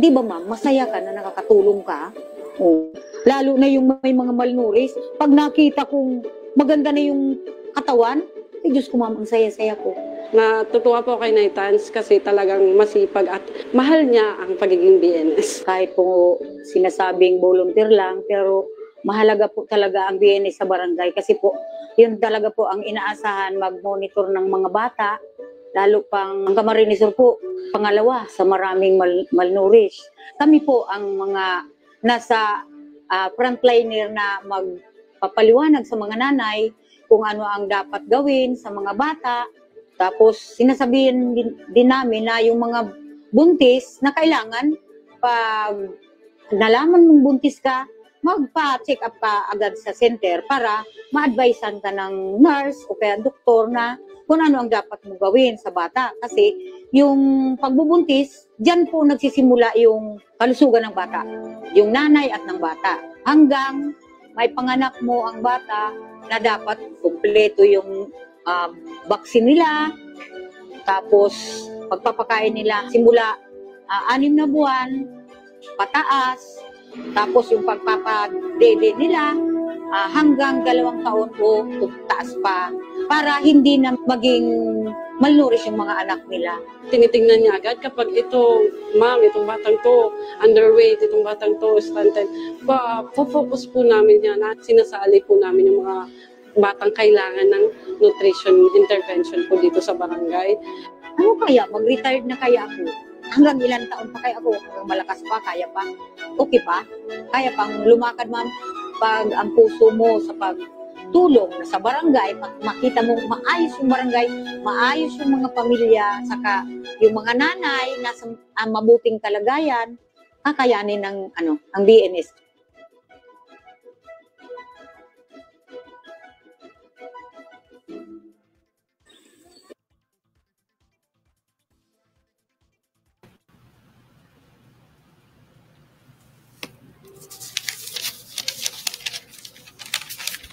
Di ba ma'am, masaya ka na nakakatulong ka? Oh. Lalo na yung may mga malnourished, pag nakita kong maganda na yung katawan, Diyos ko ma'am, ang saya-saya ko. Natutuwa po kay Naitans kasi talagang masipag at mahal niya ang pagiging BNS. Kahit po sinasabing volunteer lang, pero mahalaga po talaga ang BNS sa barangay kasi po, yun talaga po ang inaasahan mag-monitor ng mga bata, lalo pang ang Camarinesor po, pangalawa sa maraming malnourished. Kami po ang mga nasa frontliner na magpapaliwanag sa mga nanay kung ano ang dapat gawin sa mga bata. Tapos sinasabihin din namin na yung mga buntis na kailangan pag nalaman mong buntis ka, magpa-check up ka agad sa center para ma-advisean ka ng nurse o kaya doktor na kung ano ang dapat mong gawin sa bata. Kasi yung pagbubuntis, dyan po nagsisimula yung kalusugan ng bata, yung nanay at ng bata. Hanggang may panganak mo ang bata na dapat kumpleto yung vaccine nila, tapos pagpapakain nila simula 6 na buwan, pataas, tapos yung pagpapadede nila hanggang 2 taon o taas pa para hindi na maging malnourished yung mga anak nila. Tinitingnan niya agad kapag itong batang to, underweight, itong batang to, stunted, focus po namin yan at sinasali po namin yung mga batang kailangan ng nutrition intervention po dito sa barangay. Ano kaya? Mag-retired na kaya ako? Hanggang ilang taon pa kaya ako? Hanggang malakas pa? Kaya pa? Okay pa? Kaya pang lumakad ma'am pag ang puso mo sa pagtulong sa barangay, pag makita mo maayos yung barangay, maayos yung mga pamilya, saka yung mga nanay nasa mabuting kalagayan, kakayanin ng ang BNS.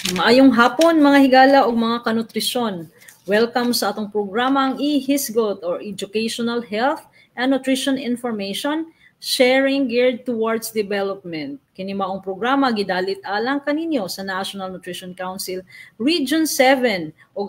Maayong hapon mga higala o mga kanutrisyon. Welcome sa atong programang e-Hisgot or Educational Health and Nutrition Information Sharing Geared Towards Development. Kini maong programa gidalit alang kaninyo sa National Nutrition Council Region 7 ug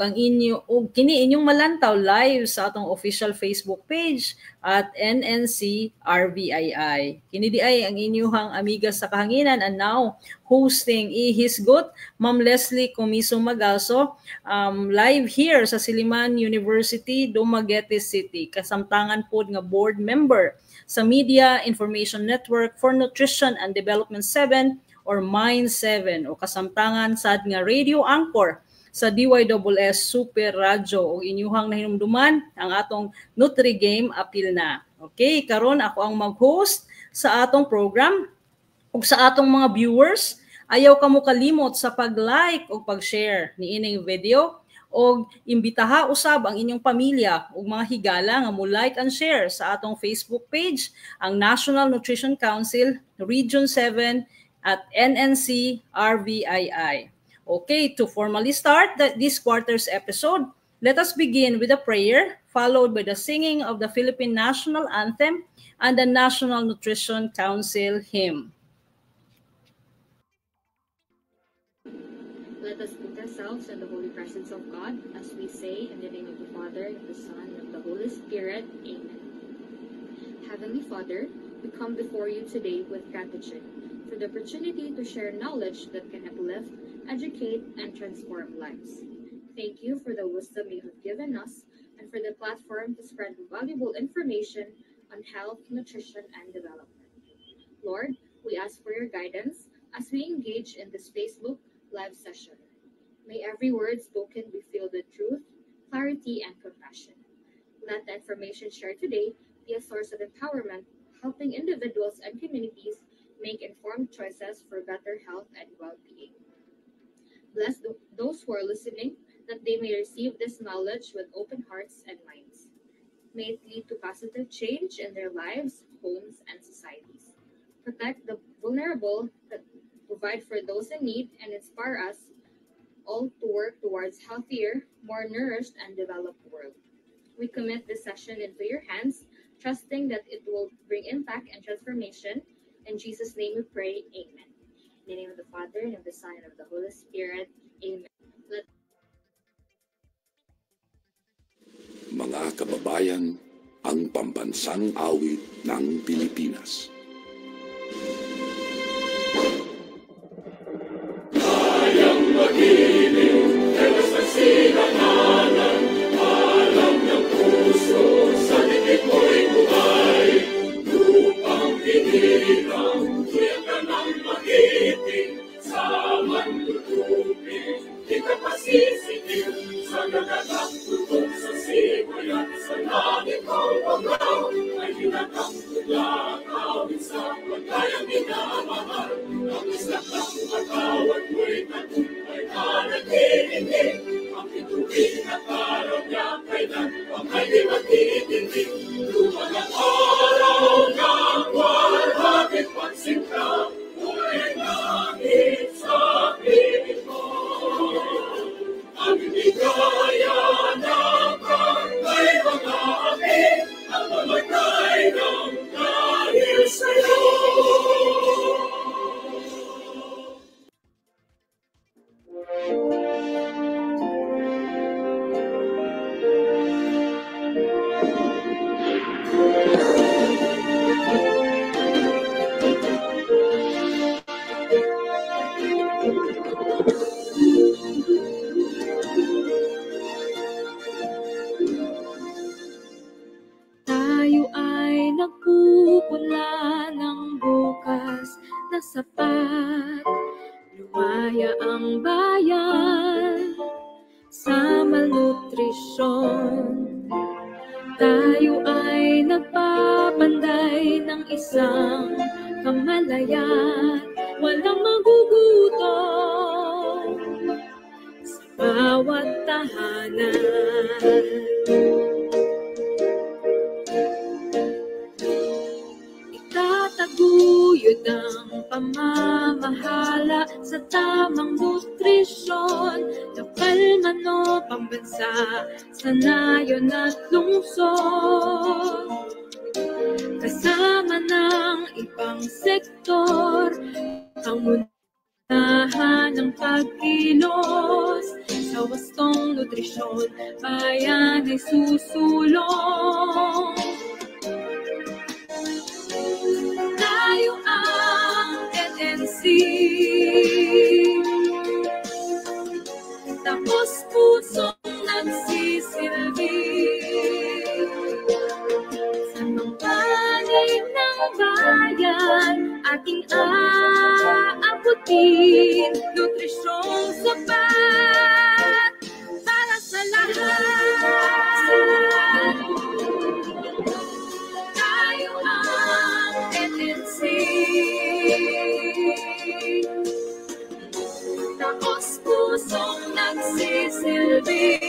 kini inyong malantaw live sa atong official Facebook page at NNC RVII. Kini di ay ang inyong amiga sa kahanginan and now hosting e-Hisgot, Ma'am Leslie Comiso Magalso, live here sa Silliman University, Dumaguete City. Kasamtangan po nga board member sa Media Information Network for Nutrition and Development 7 or MIND 7 o kasamtangan sad nga radio anchor sa DYSS Super Radio o inyuhang nahinumduman ang atong NutriGame apil na. Okay, karon ako ang mag-host sa atong program ug sa atong mga viewers, ayaw kamo kalimot sa pag-like o pag-share ni ining video o imbitaha usab ang inyong pamilya ug mga higala nga mo like and share sa atong Facebook page ang National Nutrition Council Region 7 at NNC RVII. Okay, to formally start this quarter's episode, let us begin with a prayer followed by the singing of the Philippine National Anthem and the National Nutrition Council hymn. Let us put ourselves in the holy presence of God as we say in the name of the Father, and the Son, and the Holy Spirit. Amen. Heavenly Father, we come before you today with gratitude for the opportunity to share knowledge that can uplift, educate, and transform lives. Thank you for the wisdom you have given us and for the platform to spread valuable information on health, nutrition, and development. Lord, we ask for your guidance as we engage in this Facebook live session. May every word spoken be filled with truth, clarity, and compassion. Let the information shared today be a source of empowerment, helping individuals and communities make informed choices for better health and well-being. Bless those who are listening, that they may receive this knowledge with open hearts and minds. May it lead to positive change in their lives, homes, and societies. Protect the vulnerable, provide for those in need, and inspire us all to work towards healthier, more nourished, and developed world. We commit this session into your hands, trusting that it will bring impact and transformation. In Jesus' name we pray, Amen. In the name of the Father, and of the Son, and of the Holy Spirit, Amen. Mga kababayan, ang pambansang awit ng Pilipinas. Tayo ay nagpupula ng bukas na sapat. Lumaya ang bayan sa malnutrisyon. Tayo ay nagpapanday ng isang kamalayan. Walang magugutom sa bawat tahanan. Itataguyod ang pamamahala sa tamang nutrisyon. Lokal man o pambansa, sa nayon at lungsod. Kasama ng ibang sektor, ang unahan ng pagkilos. Sa wastong nutrisyon, bayan ay susulong. Tayo ang NNC, tapos pusong nagsisilbi sa mga panig ng bayan. Ating aabutin nutrisyong sapat para sa lahat. Tayo ang NNC, tapos pusong nagsisilbi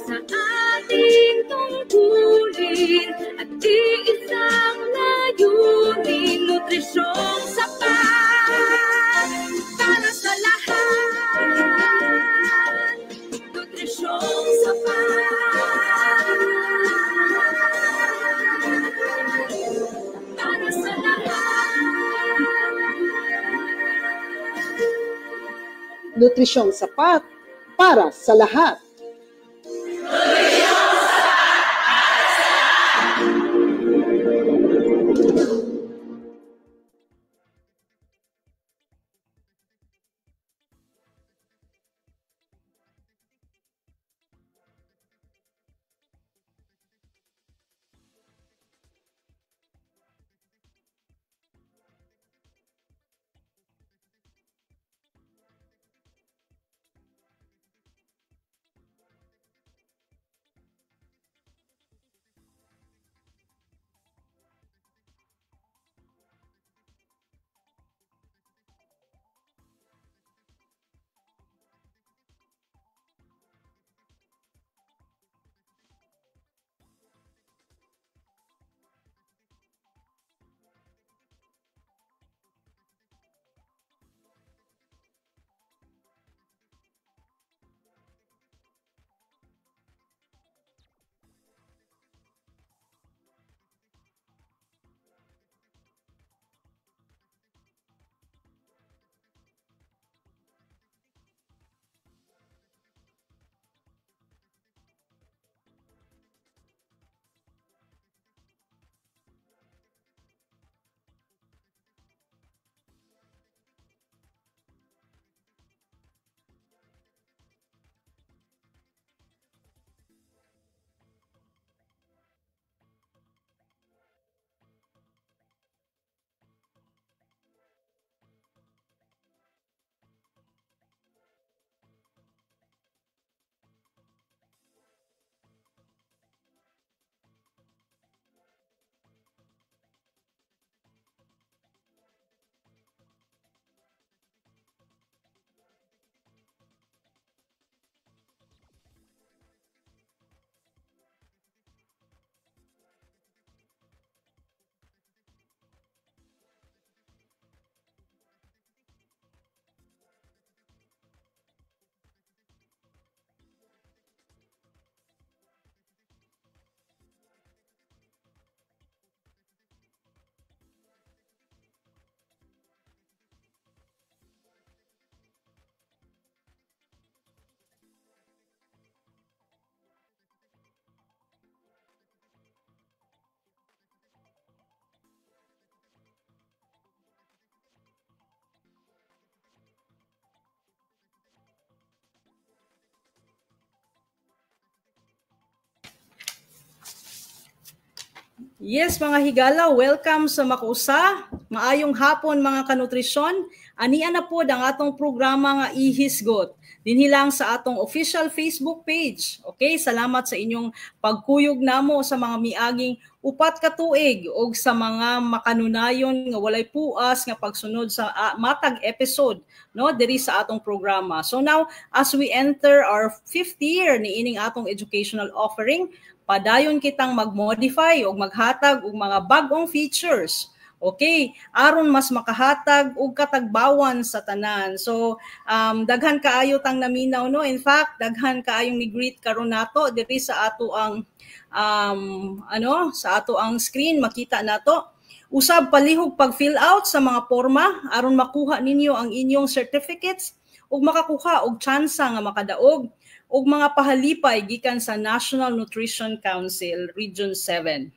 sa ating tungkulin at iisang layunin. Nutrisyong sapat para sa lahat. Nutrisyong sapat para sa lahat. Nutrisyong sapat para sa lahat. Yes, mga higala, welcome sa Makusa. Maayong hapon mga kanutrisyon. Anian na po ang atong programa nga Ihisgot. Dinhilang sa atong official Facebook page. Okay, salamat sa inyong pagkuyog namo sa mga miaging upat ka tuig o sa mga makanunayon nga walay puas nga pagsunod sa matag episode no diri sa atong programa. So now as we enter our 5th year ni ining atong educational offering, padayon kitang mag-modify o maghatag og mga bag-ong features. Okay, aron mas makahatag og katagbawan sa tanan. So daghan kaayo tang naminaw no. In fact, daghan kaayong ni-greet karon nato diri sa ato ang sa ato ang screen makita nato. Usab palihog pag-fill out sa mga porma aron makuha ninyo ang inyong certificates ug makakuha og tsansa nga makadaog og mga pahalipay gikan sa National Nutrition Council Region 7.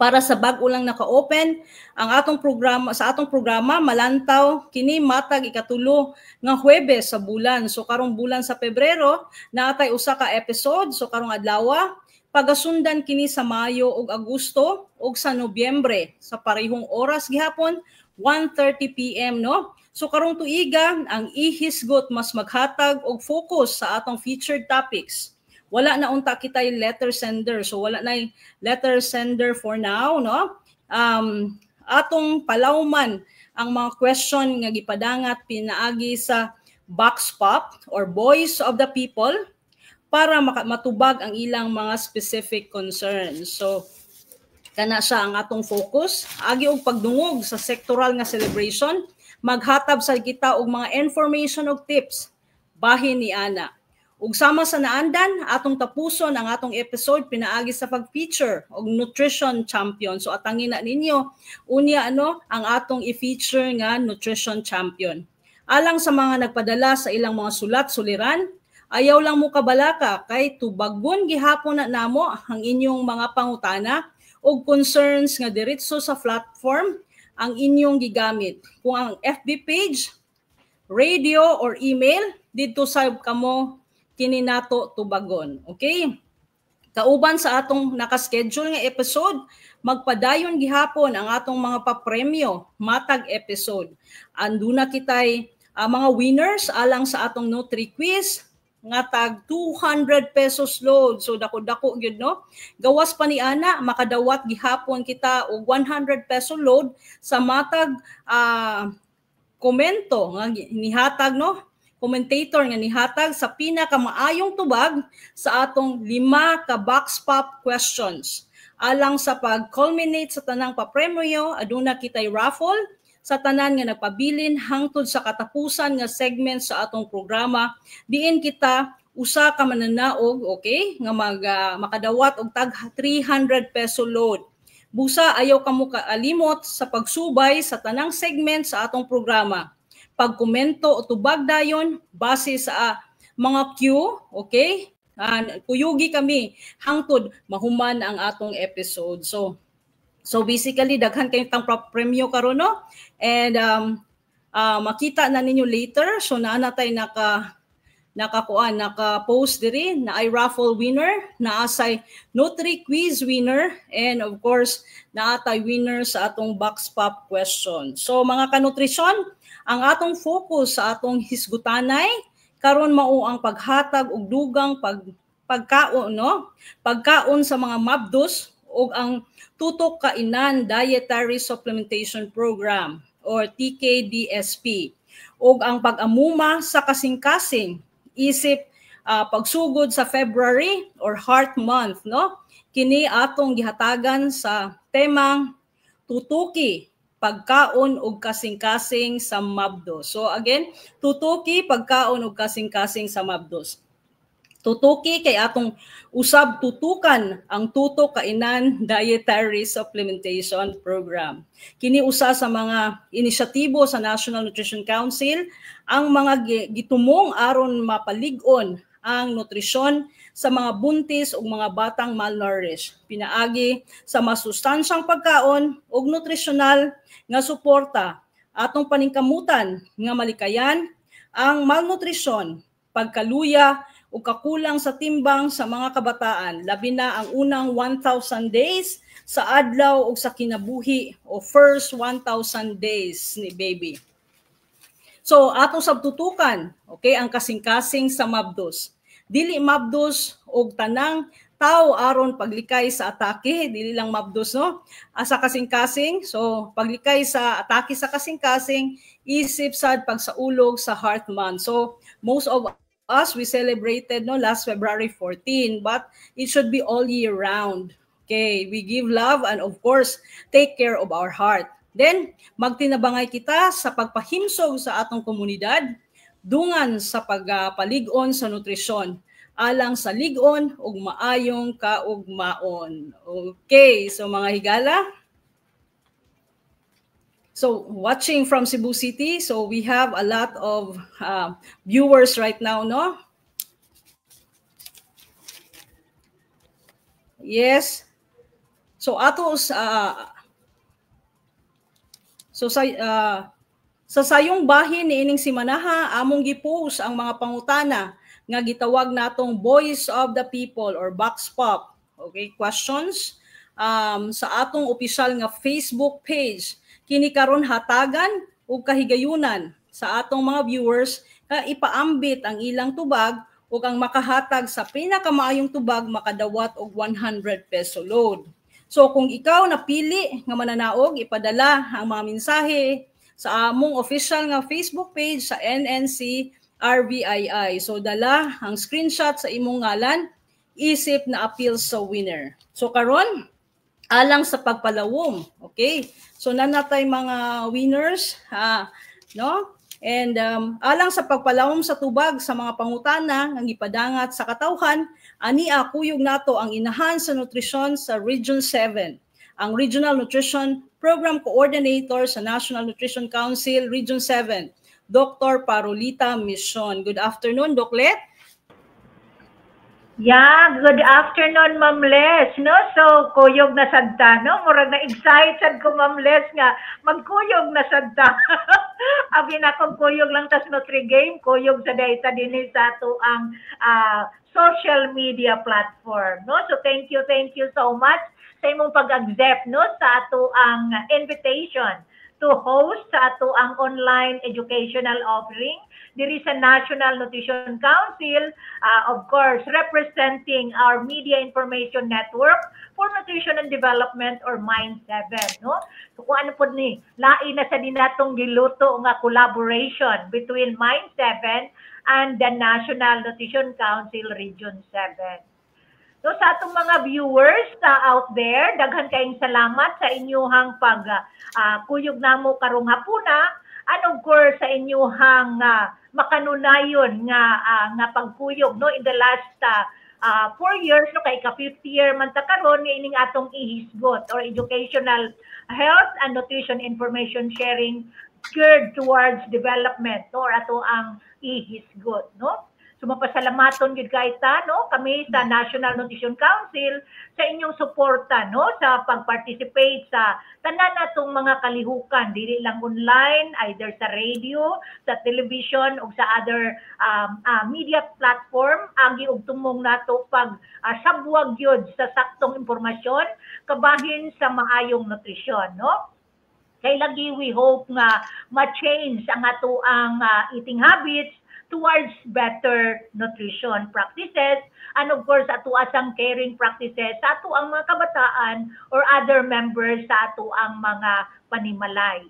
Para sa bag-o lang naka-open ang atong programa sa atong programa malantaw kini matag ikatulo nga Huwebes sa bulan. So karong bulan sa Pebrero naatay usa ka episode, so karong adlaw pagasundan kini sa Mayo ug Agosto ug sa Nobyembre sa parehong oras gihapon 1:30 PM no. So karong tuiga ang Ihisgot mas maghatag og focus sa atong featured topics. Wala na unta kitay letter sender. So wala na letter sender for now, no? Atong palawman ang mga question nga gipadangat pinaagi sa Vox Pop or Voice of the People para matubag ang ilang mga specific concerns. So kana siya ang atong focus. Agi og pagdungog sa sectoral nga celebration, maghatab sa kita og mga information og tips bahin ni ana. Ug sama sa naandan, atong tapuson ang atong episode pinaagi sa pag-feature og nutrition champion. So atangin na ninyo unya ang atong i-feature nga nutrition champion. Alang sa mga nagpadala sa ilang mga sulat-suliran, ayaw lang mo kabalaka kay tubagon gihapon na namo ang inyong mga pangutana og concerns nga diretso sa platform ang inyong gigamit. Kung ang FB page, radio or email, dito sa kamo kini nato tubagon. Okay? Kauban sa atong nakaschedule nga episode, magpadayon gihapon ang atong mga papremyo matag episode. Anduna kitay mga winners alang sa atong Nutri Quiz nga tag 200 pesos load. So dako-dako gyud no. Gawas pa ni ana makadawat gihapon kita og 100 peso load sa matag komento nga nihatag no. Commentator nga nihatag sa pinakamaayong tubag sa atong 5 ka Vox Pop questions. Alang sa pag-culminate sa tanang papremyo, aduna kitay raffle sa tanan nga nagpabilin hangtod sa katapusan nga segment sa atong programa. Diin kita usa ka mananaog, okay, nga makadawat og tag 300 peso load. Busa ayaw kamo kaalimot sa pagsubay sa tanang segment sa atong programa. Pagkomento o tubag dayon base sa mga cue, okay? Kuyugi kami hangtod mahuman ang atong episode. So basically daghan kay tang premyo karon no. And makita na ninyo later. So naanatay naka-post diri na ay raffle winner, naasay Nutri Quiz winner, and of course naatay winner sa atong Vox Pop question. So mga kanutrisyon, ang atong focus sa atong hisgutanay karon mao ang paghatag og dugang pagkaon no, pagkaon sa mga mabdos ug ang tutok kainan dietary supplementation program or TKDSP ug ang pag-amuma sa kasing-kasing isip pagsugod sa February or Heart Month no. Kini atong gihatagan sa temang tutuki pagkaon og kasing-kasing sa mabdos. So again, tutuki pagkaon og kasing-kasing sa mabdos. Tutuki kay atong usab tutukan ang tutok kainan dietary supplementation program. Kini usa sa mga inisyatibo sa National Nutrition Council ang mga gitumong aron mapalig-on ang nutrisyon sa mga buntis ug mga batang malnourished. Pinaagi sa masustansyang pagkaon ug nutrisyonal nga suporta atong paningkamutan nga malikayan ang malnutrisyon, pagkaluya o kakulang sa timbang sa mga kabataan, labi na ang unang 1,000 days sa adlaw o sa kinabuhi o first 1,000 days ni baby. So atong sabtutukan, okay, ang kasing-kasing sa mabdos. Dili mabdos og tanang tao aron paglikay sa atake, dili lang mabdos no. Sa kasing-kasing, so paglikay sa atake sa kasing-kasing, isip sad pagsaulog sa Heart Month. So most of us we celebrated no last February 14, but it should be all year round. Okay, we give love and of course take care of our heart. Then magtinabangay kita sa pagpahimsog sa atong komunidad dungan sa pagpalig-on sa nutrisyon alang sa lig-on ug maayong kaugmaon. Okay, so mga higala. So watching from Cebu City, so we have a lot of viewers right now, no? Yes. So atos sa sayong bahin niining si Manaha, among gipost ang mga pangutana nga gitawag natong Voice of the People or Vox Pop. Okay, questions sa atong opisyal nga Facebook page. Kini karon hatagan ug kahigayunan sa atong mga viewers nga ipaambit ang ilang tubag ug ang makahatag sa pinakamaayong tubag makadawat og 100 peso load. So kung ikaw napili nga mananaog, ipadala ang mga mensahe sa among official nga Facebook page sa NNC RVII. So dala ang screenshot sa imong ngalan, isip na appeal sa winner. So karon alang sa pagpalawom, okay? So nanatay mga winners, no? And alang sa pagpalawom sa tubag sa mga pangutana nga gipadangat sa katawhan, ani kuyog nato ang inahan sa nutrisyon sa Region 7. Ang Regional Nutrition Program Coordinator sa National Nutrition Council Region 7, Dr. Parolita Mission. Good afternoon, Doklet. Yeah, good afternoon, Ma'am Les, no? So, kuyog na sadta, no? Murag na excited ko, Ma'am Les, nga magkuyog na sadta. Abi na kung kuyog lang tas Nutri-Game, kuyog sa data din sa ato ang social media platform, no? So, thank you so much sa imong pag-accept, no? Sa ato ang invitation to host sa ato ang online educational offering diri sa National Nutrition Council, of course, representing our Media Information Network for Nutrition and Development or MIND7, no? So kung ano po ni, lain na sa dinatong giluto nga collaboration between MIND7 and the National Nutrition Council Region 7. So sa atong mga viewers out there, daghan kayong salamat sa inyong kuyog namo karong hapuna, and of course sa inyong makanunayon nga pagkuyog, no, in the last 4 years, no, kay ka 5th year man ta karon nga ining atong ihisgot or educational health and nutrition information sharing geared towards development, no, or ato ang ihisgot, no. So mapasalamaton gid kita, no, kami sa National Nutrition Council sa inyong suporta, no, sa pag-participate sa tanan natong mga kalihukan, dili lang online, either sa radio, sa television o sa other media platform, agi og tumong nato pag sabwag gyud sa saktong impormasyon kabahin sa maayong nutrisyon, no. Kay lagi we hope nga ma-change ang ato ang eating habits towards better nutrition practices, and of course ato asang caring practices sa ato ang mga kabataan or other members sa ato ang mga panimalay.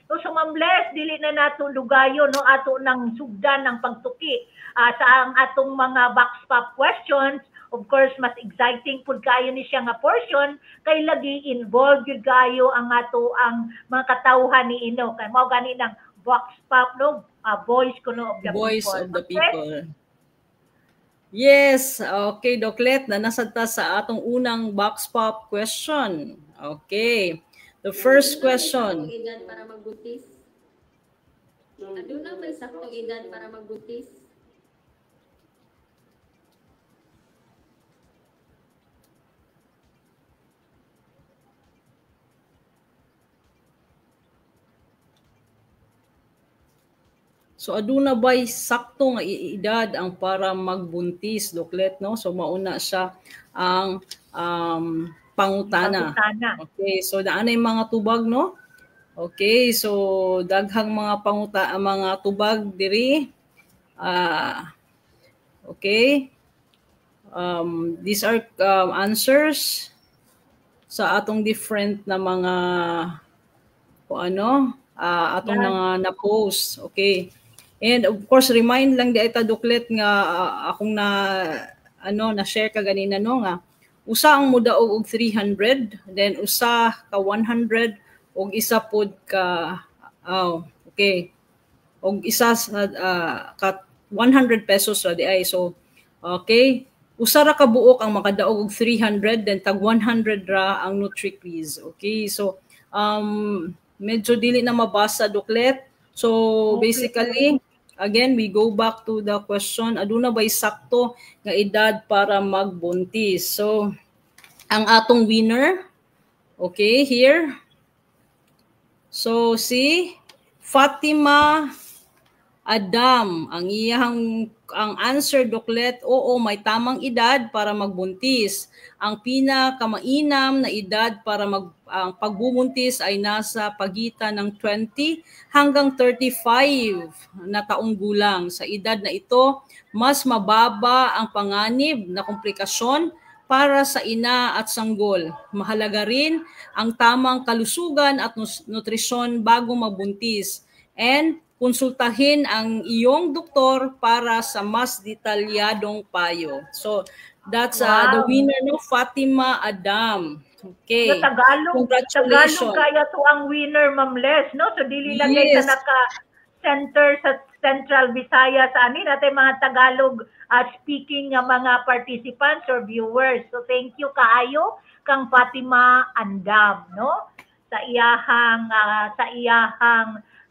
So Ma'am Les, dili na nato lugayo, no, ato nang sugdan ng pagtuki sa ang atong mga box pop questions. Of course, mas exciting pud kayo ni siya nga portion kay lagi involved gyud kayo ang ato ang mga katawhan ni Ino, kay mao gani nang box pop, no, voice ko, no, of the Voice people. of the people. Yes, okay, Doklet, na nasagta sa atong unang box pop question. Okay, the first question. Edad para magbuntis? Ano na may saktong edad para magbuntis? So aduna ba'y sakto nga edad ang para magbuntis, Doklet, no? So mauna siya ang pangutana. Okay, so naanay mga tubag, no? Okay, so daghang mga tubag diri. Okay. These are answers sa atong different na mga atong mga na-post. Okay. And of course, remind lang di ita, Doklet, nga akong na-share ka ganina, no, nga usa ang mudaog og 300, then usa ka 100, og isa pod ka okay. Og isa ka 100 pesos ra di ay. So okay, usa ra ka buok ang makadaog og 300, then tag 100 ra ang NutriQuiz. Okay, so medyo dili na mabasa, Doklet. So basically, again, we go back to the question, aduna ba'y sakto nga edad para magbuntis? So ang atong winner, okay, here. So si Fatima Adam, ang answer, Doklet, oo, may tamang edad para magbuntis. Ang pinakamainam na edad para ang pagbubuntis ay nasa pagitan ng 20 hanggang 35 na taong gulang. Sa edad na ito, mas mababa ang panganib na komplikasyon para sa ina at sanggol. Mahalaga rin ang tamang kalusugan at nutrisyon bago magbuntis. And konsultahin ang iyong doktor para sa mas detalyadong payo. So, that's the winner, no, Fatima Adam. Okay. So, Tagalog kaya to ang winner, Ma'am Les, no? So, dili lang yes. Sa naka-center sa Central Visayas, natin mga Tagalog speaking nga mga participants or viewers. So, thank you kaayo kang Fatima Andam, no? Sa iyahang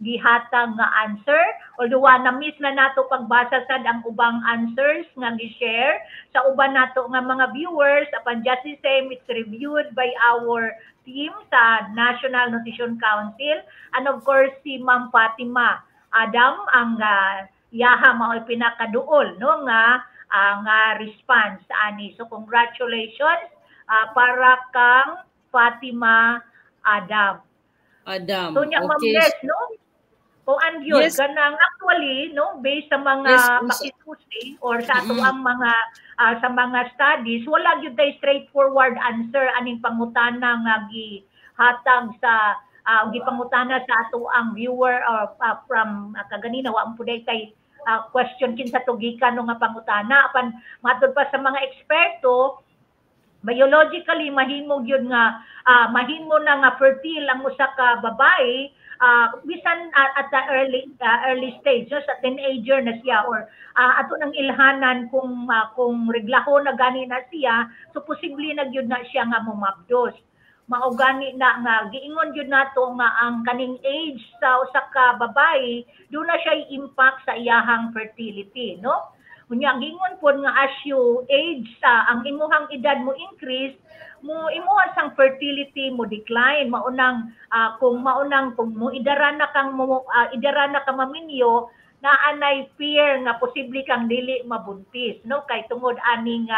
gihatang nga answer. Although na-miss na nato pagbasa sad ang ubang answers nga gi-share sa uban nato nga mga viewers, apan just the same, it's reviewed by our team sa National Nutrition Council, and of course si Ma'am Fatima Adam ang yaha mao pinakaduol, no, nga ang response ani. So congratulations para kang Fatima Adam. So nya, Ma'am Les, no? Kung ang yun, yes. Kanang actually, no, based sa mga pakitusi or sa ato ang mga sa mga studies, wala gyud tay straightforward answer aning pangutana nga gihatag sa gipangutana sa ato ang viewer or from kaganina wa ang puday kay question kinsa to gikan nga pangutana apan matud pa sa mga eksperto, biologically mahimo gyud nga mahimo na nga fertile ang usa ka babae bisan at the early stage, so, sa teenager na siya or ato nang ilhanan kung reglaho na gani na siya, so posible na gyud na siya nga momabdos. Mao gani na nga giingon gyud nato nga ang kaning age sa usa ka babae do na siya impact sa iyahang fertility, no? Unya gingon pod nga as you age ang imuhang edad mo increase, mo imuha sang fertility mo decline, maunang kung mo idarana kang maminyo na anay fear nga posible kang dili mabuntis, no, kay tungod aning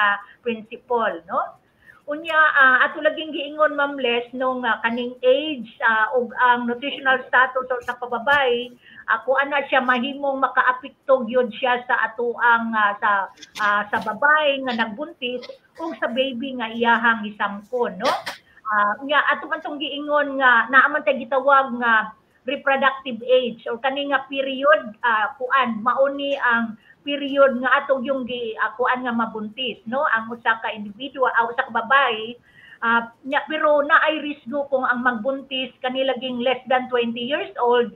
principle, no. Unya ato laging giingon, Ma'am Les, no, nga kaning age ug ang nutritional status sa kababay, ako ana siya mahimong makaapekto gyud siya sa ato ang sa babae nga nagbuntis ug sa baby nga iyahang isangkon, no. Nya ato man tong giingon nga naaman tay gitawag nga reproductive age or kani nga period mauni ang period nga atong yung kuan nga mabuntis, no, ang usa ka individual usa ka babae pero naay risgo kung ang magbuntis kanilaging less than 20 years old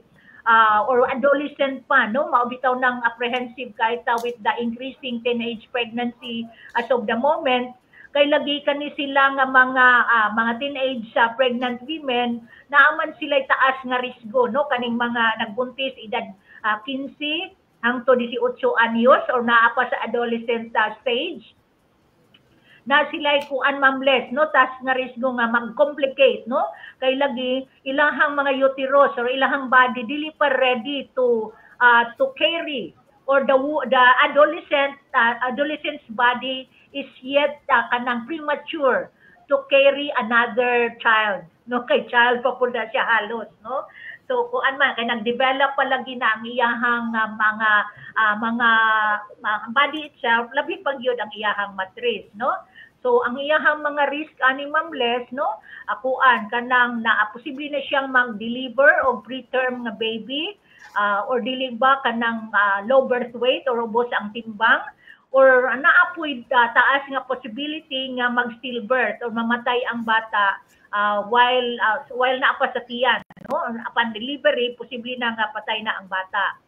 or adolescent pa, no, maubitaw ng apprehensive kahit with the increasing teenage pregnancy as of the moment, kay lagi kani sila nga mga teenage pregnant women naaman sila taas nga risgo, no, kaning mga nagbuntis edad 15 hangtod 18 anyos or naa pa sa adolescent stage na sila kuan, Ma'am Les, no, tas nga risgo nga mag-complicate, no, kay lagi ilahang mga uterus or ilahang body dili pa ready to to carry, or the adolescent's body is yet kanang premature to carry another child, no, kay child pa pud siya halos, no. So kuan man kay nag-develop pa lagi na ang iyahang mga body itself, labi pag yun ang iyahang matriz, no. So ang iyahang mga risk ani Ma'am Les, no, akuan kanang posible na siyang mag-deliver og preterm nga baby, or dili ba kanang low birth weight or ubos ang timbang, or naapoy taas nga possibility nga mag-stillbirth or mamatay ang bata while naapa sa tiyan, no? Upon delivery, posible na nga patay na ang bata.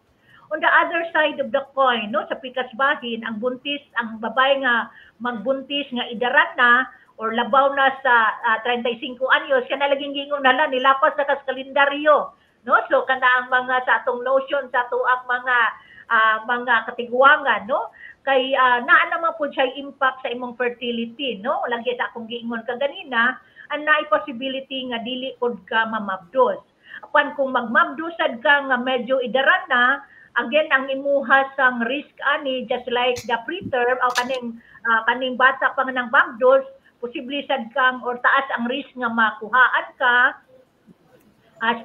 On the other side of the coin, no, sa pikas bahin, ang buntis, ang babae nga magbuntis nga idarat na or labaw na sa 35 anyos, siya na laging gingon nala nilapas na kas kalendaryo, no? So kana ang mga sa atong notion sa tuang mga katiguangan, no, kay naa naman po siya impact sa imong fertility, no. Lagi sa akong giingon ka ganina, ang naay possibility nga dili pod ka mamabdos. Apan kung magmabdosad ka nga medyo idaran na, again ang imuha sang risk ani just like the preterm o kaning bata pa nang mabdos, posible sad kang or taas ang risk nga makuhaan ka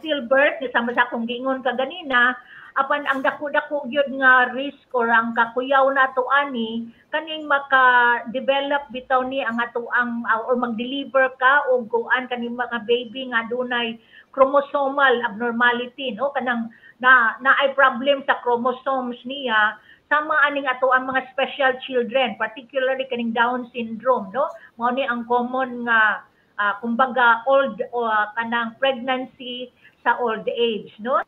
stillbirth, sama sa akong giingon ka ganina. Apan ang dako-dako gyud nga risk or ang kakuyaw nato ani kaning maka-develop bitaw ni ang ato ang or mag-deliver ka og kuan kaning mga baby nga dunay chromosomal abnormality, no, kanang naay problem sa chromosomes niya, sama aning ato ang mga special children, particularly kaning Down syndrome, no, mao ni ang common nga kumbaga old kanang pregnancy sa old age, no,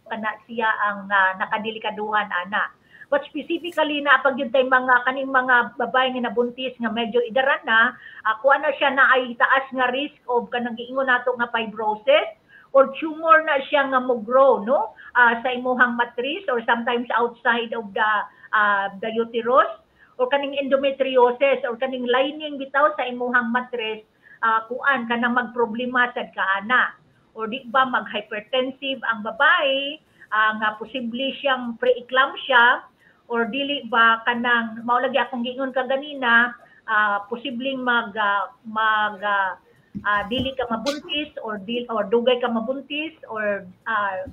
kana siya ang nakadelikaduhan ana. But specifically na pag yun tay mga kaning mga babae nga nabuntis nga medyo idaran na, kuan na siya na ay taas nga risk of kanang giingon nato nga fibrosis or tumor na siya nga mo-grow, no, sa imuhang matriz or sometimes outside of the uterus, or kaning endometriosis or kaning lining bitaw sa imuhang matriz, kuan kanang magproblema sad kaana. O di ba mag-hypertensive ang babae, nga posible siyang preeclampsia, or dili ba kanang maulagi akong giingon ka ganina, posibleng dili ka mabuntis or dugay ka mabuntis, or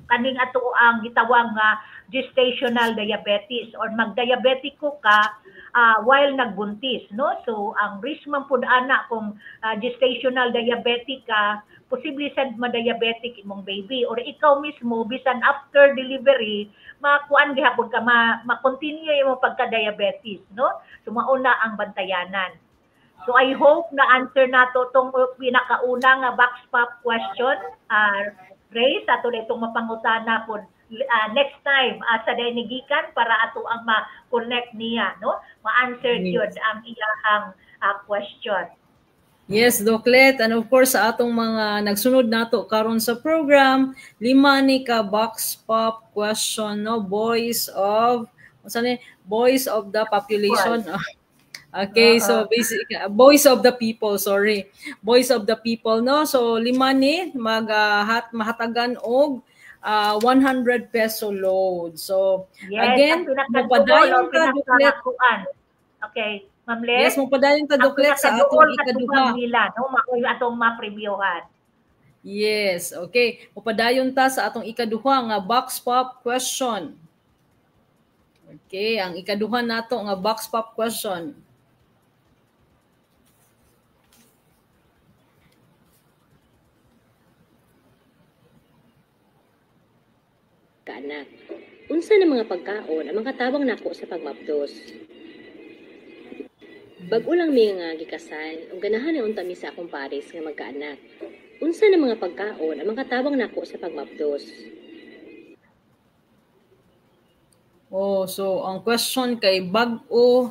kaning ato ang gitawag nga gestational diabetes or magdiabetiko ka while nagbuntis, no. So ang risk man pud ana kung gestational diabetic ka, posible sad ma-diabetic imong baby, or ikaw mismo bisan after delivery makuan gihapon ka ma-continue imong pagka-diabetes, no. So mauna ang bantayanan. So I hope na answer nato tong pinakauna nga box pop question, Ray, sa ato itong mapangutana po next time sa daynigikan para ato ang ma-connect niya, no, ma-answer yun ang iyahang question. Yes, Doklet. And of course, sa atong mga nagsunod nato karon sa program, 5 ni ka box pop question, no, voice of the population. Okay, so basic voice of the people, sorry. Voice of the people, no. So 5 ni mahatagan og 100 peso load. So yes, again, mapadayon ka, Doklet. Okay. Ma'am Les? Yes, mapadayon ta, Doklet, sa atong ikaduha. No, makuyo atong ma-previewhan. Yes, okay. Mapadayon ta sa atong ikaduha nga box pop question. Okay, ang ikaduha nato nga box pop question. Kaanak, unsa na mga pagkaon ang makatabang nako sa pagmabdos? Bag-o lang mi nga gikasal, ug ganahan na unta mi sa akong pares nga magkaanak. Unsa na mga pagkaon ang makatabang nako sa pagmabdos? Oh, so ang question kay bag-o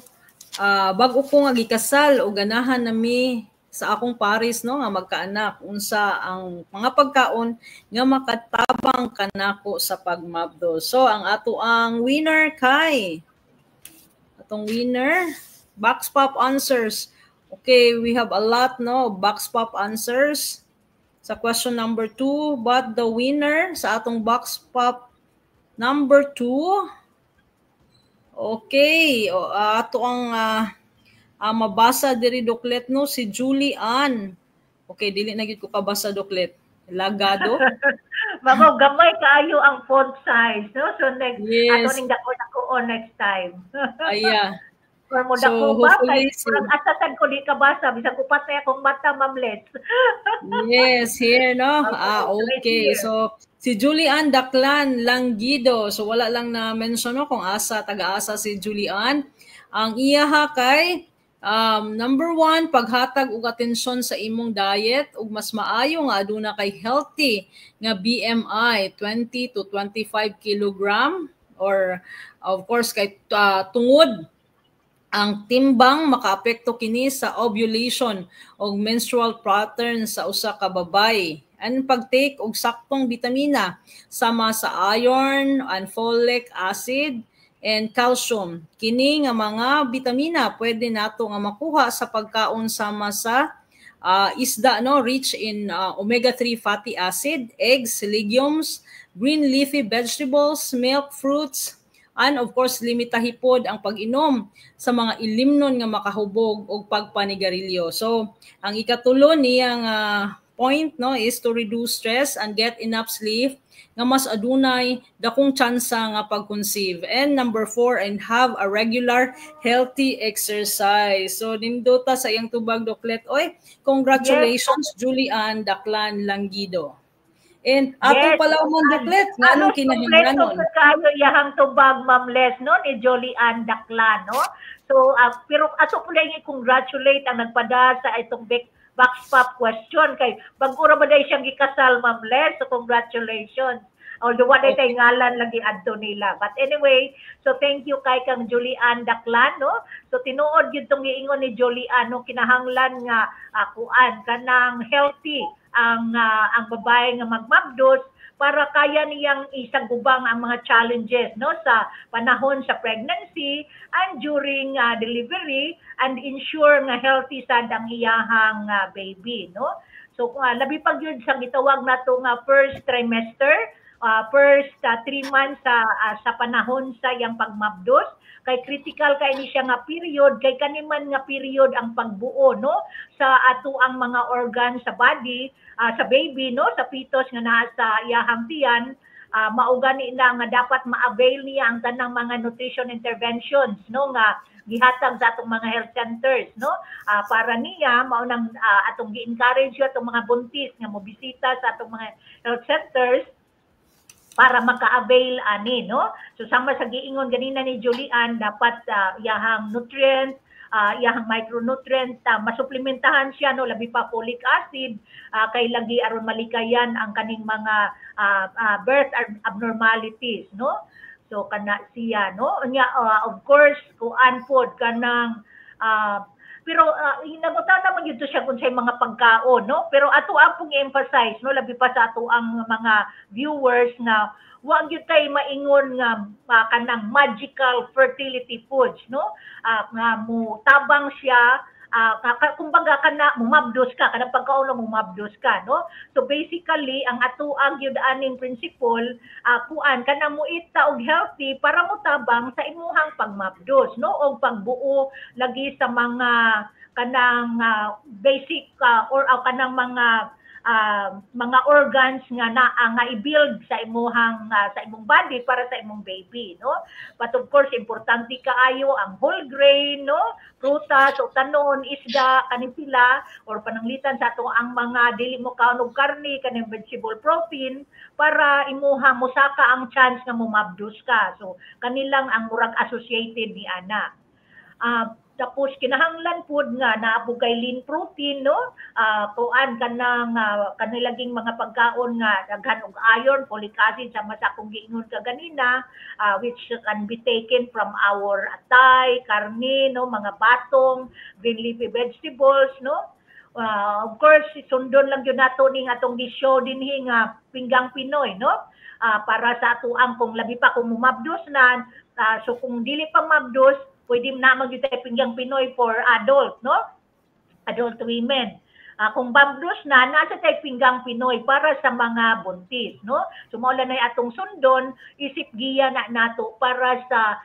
ko nga gikasal o ganahan nami sa akong pares, no, nga magkaanak. Unsa ang mga pagkaon nga makatabang kanako sa pagmabdos? So ang ato ang winner kay atong winner box pop answers. Okay, we have a lot, no, box pop answers sa question number 2, but the winner sa atong box pop Number 2. Okay, ato ang mabasa diri doklet no si Julie Ann. Okay, dili na gyud ko kabasa doklet. Lagado. Mamo gamay kaayo ang font size, no? So next Yes. ato ning dako next time. Aya. Or mo So, dako ba hopefully, kay parang asasan ko di kabasa bisan ko patay akong mata, Ma'am Les. Yes, here no. Right Okay. here. So si Julie Ann Daclan Langido. So wala lang na mention no kung taga-asa si Julie Ann. Ang iyaha kay number 1, paghatag og atensyon sa imong diet ug mas maayo nga aduna kay healthy nga BMI 20 to 25 kilogram or of course kay tungod ang timbang makaapekto kini sa ovulation o menstrual pattern sa usa ka babaye. And pagtake og saktong bitamina sama sa iron and folic acid and calcium. Kini nga mga bitamina pwede nato nga makuha sa pagkaon sama sa isda no, rich in omega-3 fatty acid, eggs, legumes, green leafy vegetables, milk, fruits, and of course limitahi pod ang pag-inom sa mga ilimnon nga makahubog og pagpanigarilyo. So ang ikatulo niyang point no is to reduce stress and get enough sleep nga mas adunay dakong tsansa nga pag-conceive. And number 4, and have a regular healthy exercise. So nindota sa iyang tubag doklet. Oy, congratulations Julie Ann Daclan Langido. And ato pala man doklet nga anong kinahanglanon. Kayo iyahang tubag, Ma'am Les, no, ni Julie Ann Daclan, no? So, pero ato pala yung congratulate ang nagpada sa itong box pop question kay bagura ba day siyang gikasal, Ma'am Les? So, congratulations. Although wala tayo ngalan lagi adto nila. But anyway, so thank you kay kang Julie Ann Daclan, no? So tinuod gyud tong giingon ni Julie Ann no, kinahanglan nga kuan kanang healthy ang babae nga magmabdos para kaya niyang isagubang ang mga challenges no sa panahon sa pregnancy and during delivery and ensure nga healthy sad ang iyahang baby, no? So labi pag yun sa gitawag nato nga first trimester, first 3 months sa panahon sa iyang pagmabdos, kay critical kay ni siya nga period, kay kaniman nga period ang pagbuo no sa ato ang mga organ sa body, sa baby no, sa fetus nga naa sa iyahang tiyan. Mao gani na nga dapat ma-avail niya ang tanang mga nutrition interventions no nga gihatag sa atong mga health centers no, para niya mao nang atong gi-encourage atong mga buntis nga mobisita sa atong mga health centers para maka-avail ani no. So sama sa giingon ganina ni Julie Ann, dapat iyahang nutrients, iyahang micronutrients masuplementahan siya no, labi pa folic acid kay lagi aron malikayan ang kaning mga birth abnormalities no. So kana siya no nya of course kuan pod kanang pero hinagutan naman yun to siya kung sa mga pagkaon, no? Pero ato ang pong emphasize, no? Labi pa sa ato ang mga viewers na huwag yun tayo maingon nga kanang magical fertility foods, no? Nga mo tabang siya, kumbaga kana mumabdos ka, kanang pagkaon na mumabdos ka, no? So basically, ang ato ang yun aning principle, kuan kanang muita og healthy para mutabang sa imuhang pagmabdos, no? O pagbuo lagi sa mga kanang basic or kanang mga organs nga i-build sa imong body para sa imong baby, no? But of course importante kaayo ang whole grain, no? Prutas o tanon, isda kanin sila or pananglitan sa ato ang mga dili mo kaon og karne kaning vegetable protein para imuha mosaka ang chance nga mumabdos ka. So kanilang ang murag associated ni ana. Tapos kinahanglan pod nga naabugay lean protein no, kuan kanang kanilaging mga pagkaon nga daghan og iron, folic acid sama sa akong giingon ka ganina, which can be taken from our atay, karne no, mga batong, green leafy vegetables no. Of course sundon lang gyud nato ning atong gi-show dinhi nga pinggang Pinoy no, para sa ato ang kung labi pa kung mumabdos na, so kung dili pa mabdos pwede na mag-tayo pinggang Pinoy for adult, no? Adult women. Kung babdos na, nasa tayo pinggang Pinoy para sa mga buntis, no? Sumula na atong sundon, isip giya na nato para sa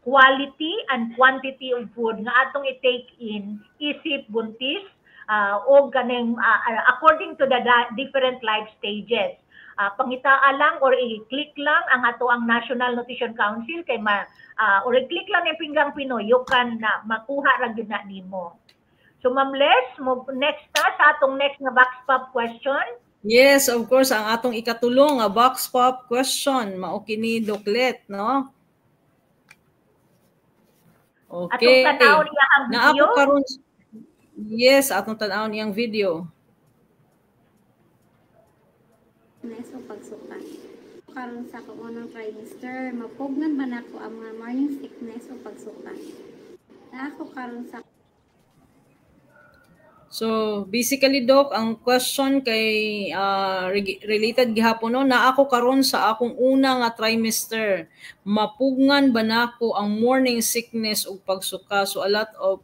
quality and quantity of food nga atong i-take in, isip buntis, o ganing according to the different life stages. Pangitaa lang or i-click lang ang ato ang National Nutrition Council kay or i-click lang yung pinggang Pinoy, you can makuha ra gyud na nimo. So Ma'am Les, next sa atong next na box pop question. Yes, of course, ang atong ikatulong nga box pop question mao kini Doklet, no? Okay. Atong tanaw niya ang video. Karon, yes, atong tanaw niyang video. Neso pagsuka. Karon sa akong unang trimester, mapugnan ba nako ang mga morning sickness o pagsuka? Na ako karon sa So, basically, Doc, ang question kay related gihapon no, na ako karon sa akong una nga trimester, mapugngan ba nako ang morning sickness o pagsuka? So, a lot of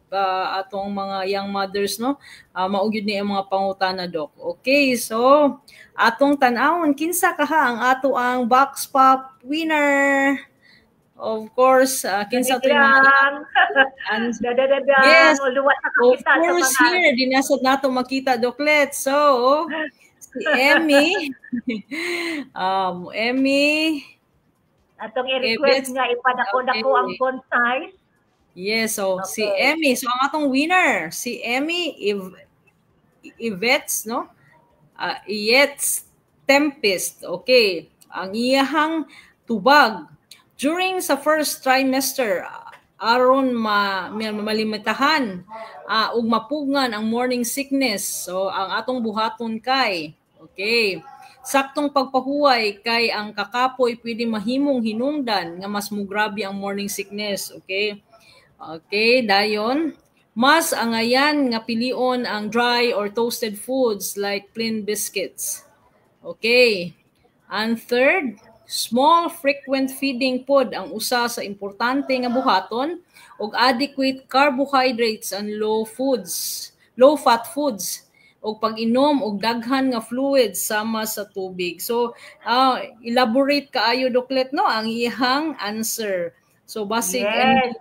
atong mga young mothers, no, maugyod ni ang mga pangutana, Doc. Okay, so, atong tanawon, kinsa kaha ang ato ang box pop winner? Of course, kinsa to mga yes, of course here dinasad nato makita Doklet. So si Emmy Emmy atong i-request nga ipadako-dako ang concise. Yes, so okay. Si Emmy, so ang atong winner si Emmy Yvetz, no? Yvetz Tempest. Okay, ang iyahang tubag during sa first trimester, aron malimitahan ug mapugngan ang morning sickness. So ang atong buhaton kay, okay, saktong pagpahuway kay ang kakapoy pwede mahimong hinungdan nga mas mugrabe ang morning sickness. Okay, okay, dayon mas angayan nga pilion ang dry or toasted foods like plain biscuits. Okay, and third, small frequent feeding pod ang usa sa importante nga buhaton ug adequate carbohydrates and low fat foods ug pag-inom og daghan nga fluids sama sa tubig. So elaborate kaayo Doklet, no, ang iyang answer. So basic yes.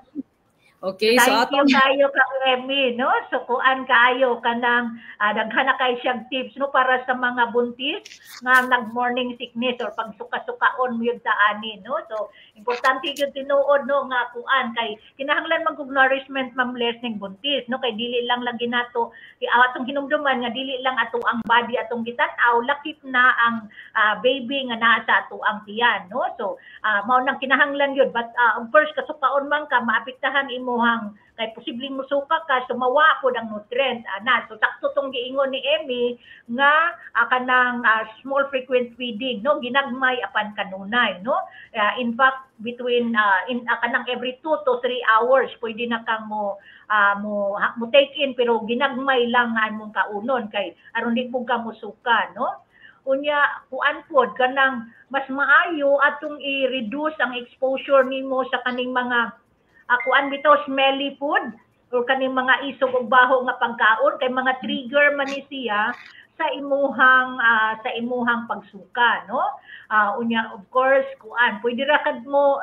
Okay, thank so atong kayo kang Emmy, no? So kuan kayo kanang daghan na kay siyang tips no para sa mga buntis nga nag morning sickness or pagsuka-sukaon mo yun sa ani, no? So importante gyud tinuod no nga kuan kay kinahanglan mag nourishment Ma'am Les ning buntis, no? Kay dili lang lagi nato atong hinumduman nga dili lang ato ang body atong gitan-aw, lakip na ang baby nga naa sa ato ang tiyan, no? So mao nang kinahanglan yun, but of course kasukaon man ka maapektahan imo kay posibleng musuka ka, sumawa po ng nutrient ana. So sakto tong giingon ni Emmy nga kanang small frequent feeding, no, ginagmay apan kanunay, no. In fact between kanang every 2 to 3 hours pwede na kang mo take in pero ginagmay lang nga mong kaunon kay aron di mo ka musuka, no. Unya kuan pod kanang mas maayo atong i-reduce ang exposure nimo sa kaning mga kuan bitaw smelly food or kaning mga isog ug baho nga pagkaon kay mga trigger man ni siya sa imuhang pagsuka, no. Unya of course kuan pwede ra kad mo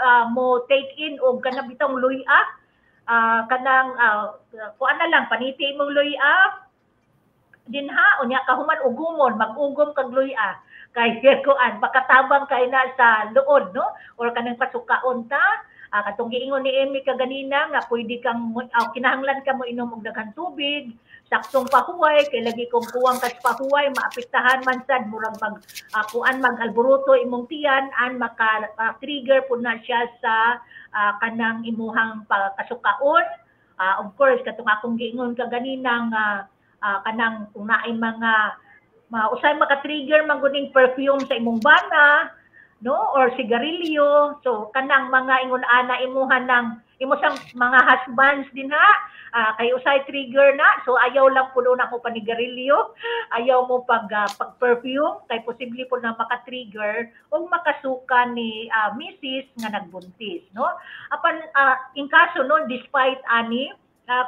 take in og kana bitong luya, kanang kuan na lang paniti imong luya dinha unya kahuman ugumon mag-ugom kag luya kay kuan makatabang kay na sa luod, no, or kanang pasukaon ta. Katong giingon ni Emmy kaganina nga pwede kang kinahanglan ka mo inom og daghang tubig, saktong pahuway kay lagi kung kuwang kas pahuway maapektahan man sad murag kuan mag-alboroto imong tiyan an maka-trigger pud na siya sa kanang imuhang kasukaon. Of course katong akong giingon kaganina nga kanang kung naay mga usay maka-trigger man gud ning perfume sa imong bana, no, or sigarilyo. So kanang mga ingon ana imuhan ng sang mga husbands din ha, kay usay trigger na, so ayaw lang puno na ko panigarilyo, ayaw mo pag perfume kay posible po na maka-trigger o makasuka ni Mrs. nga nagbuntis, no. Apan in kaso no despite ani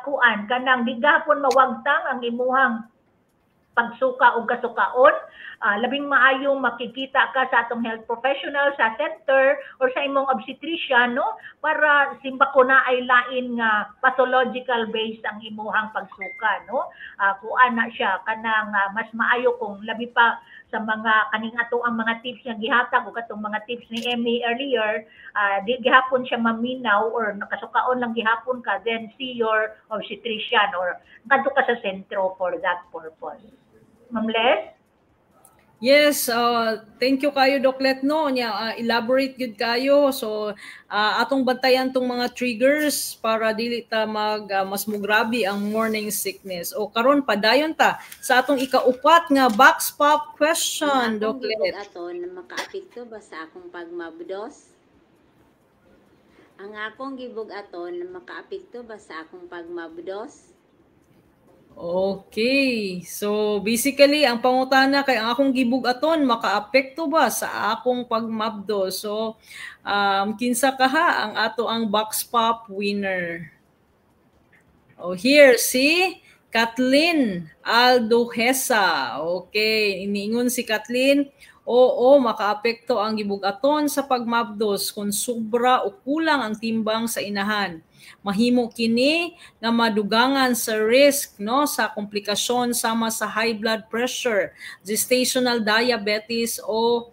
kuan kanang di gahapon mawagtang ang imuhang pagsuka o kasukaon. Labing maayong makikita ka sa atong health professional sa center or sa imong obstetrician, no, para simbako na ay lain nga pathological based ang imuhang pagsuka, no. Kuan na siya kanang mas maayo kung labi pa sa mga kaning ato ang mga tips nga gihatag o katong mga tips ni Emmy earlier, di gihapon siya maminaw or nakasukaon lang gihapon ka, then see your obstetrician or ngadto ka sa sentro for that purpose. Ma'am Les? Yes, thank you kayo Doklet no. Elaborate gud kayo. So atong bantayan tong mga triggers para dili ta mas mugrabe ang morning sickness. O karon padayon ta sa atong ikaupat nga box pop question, Doklet. Aton makaapekto ba sa akong pagmabdos? Ang akong gibug aton makaapekto ba sa akong pagmabdos? Okay. So basically ang pangutana kay ang akong gibug aton makaapekto ba sa akong pagmabdo. So kinsa kaha ang ato ang box pop winner. Oh, here si Kathleen Aldohesa. Okay, iniingon si Kathleen, oo, makaapekto ang gibug aton sa pagmabdos kung sobra o kulang ang timbang sa inahan. Mahimo kini nga madugangan sa risk no sa komplikasyon sama sa high blood pressure, gestational diabetes o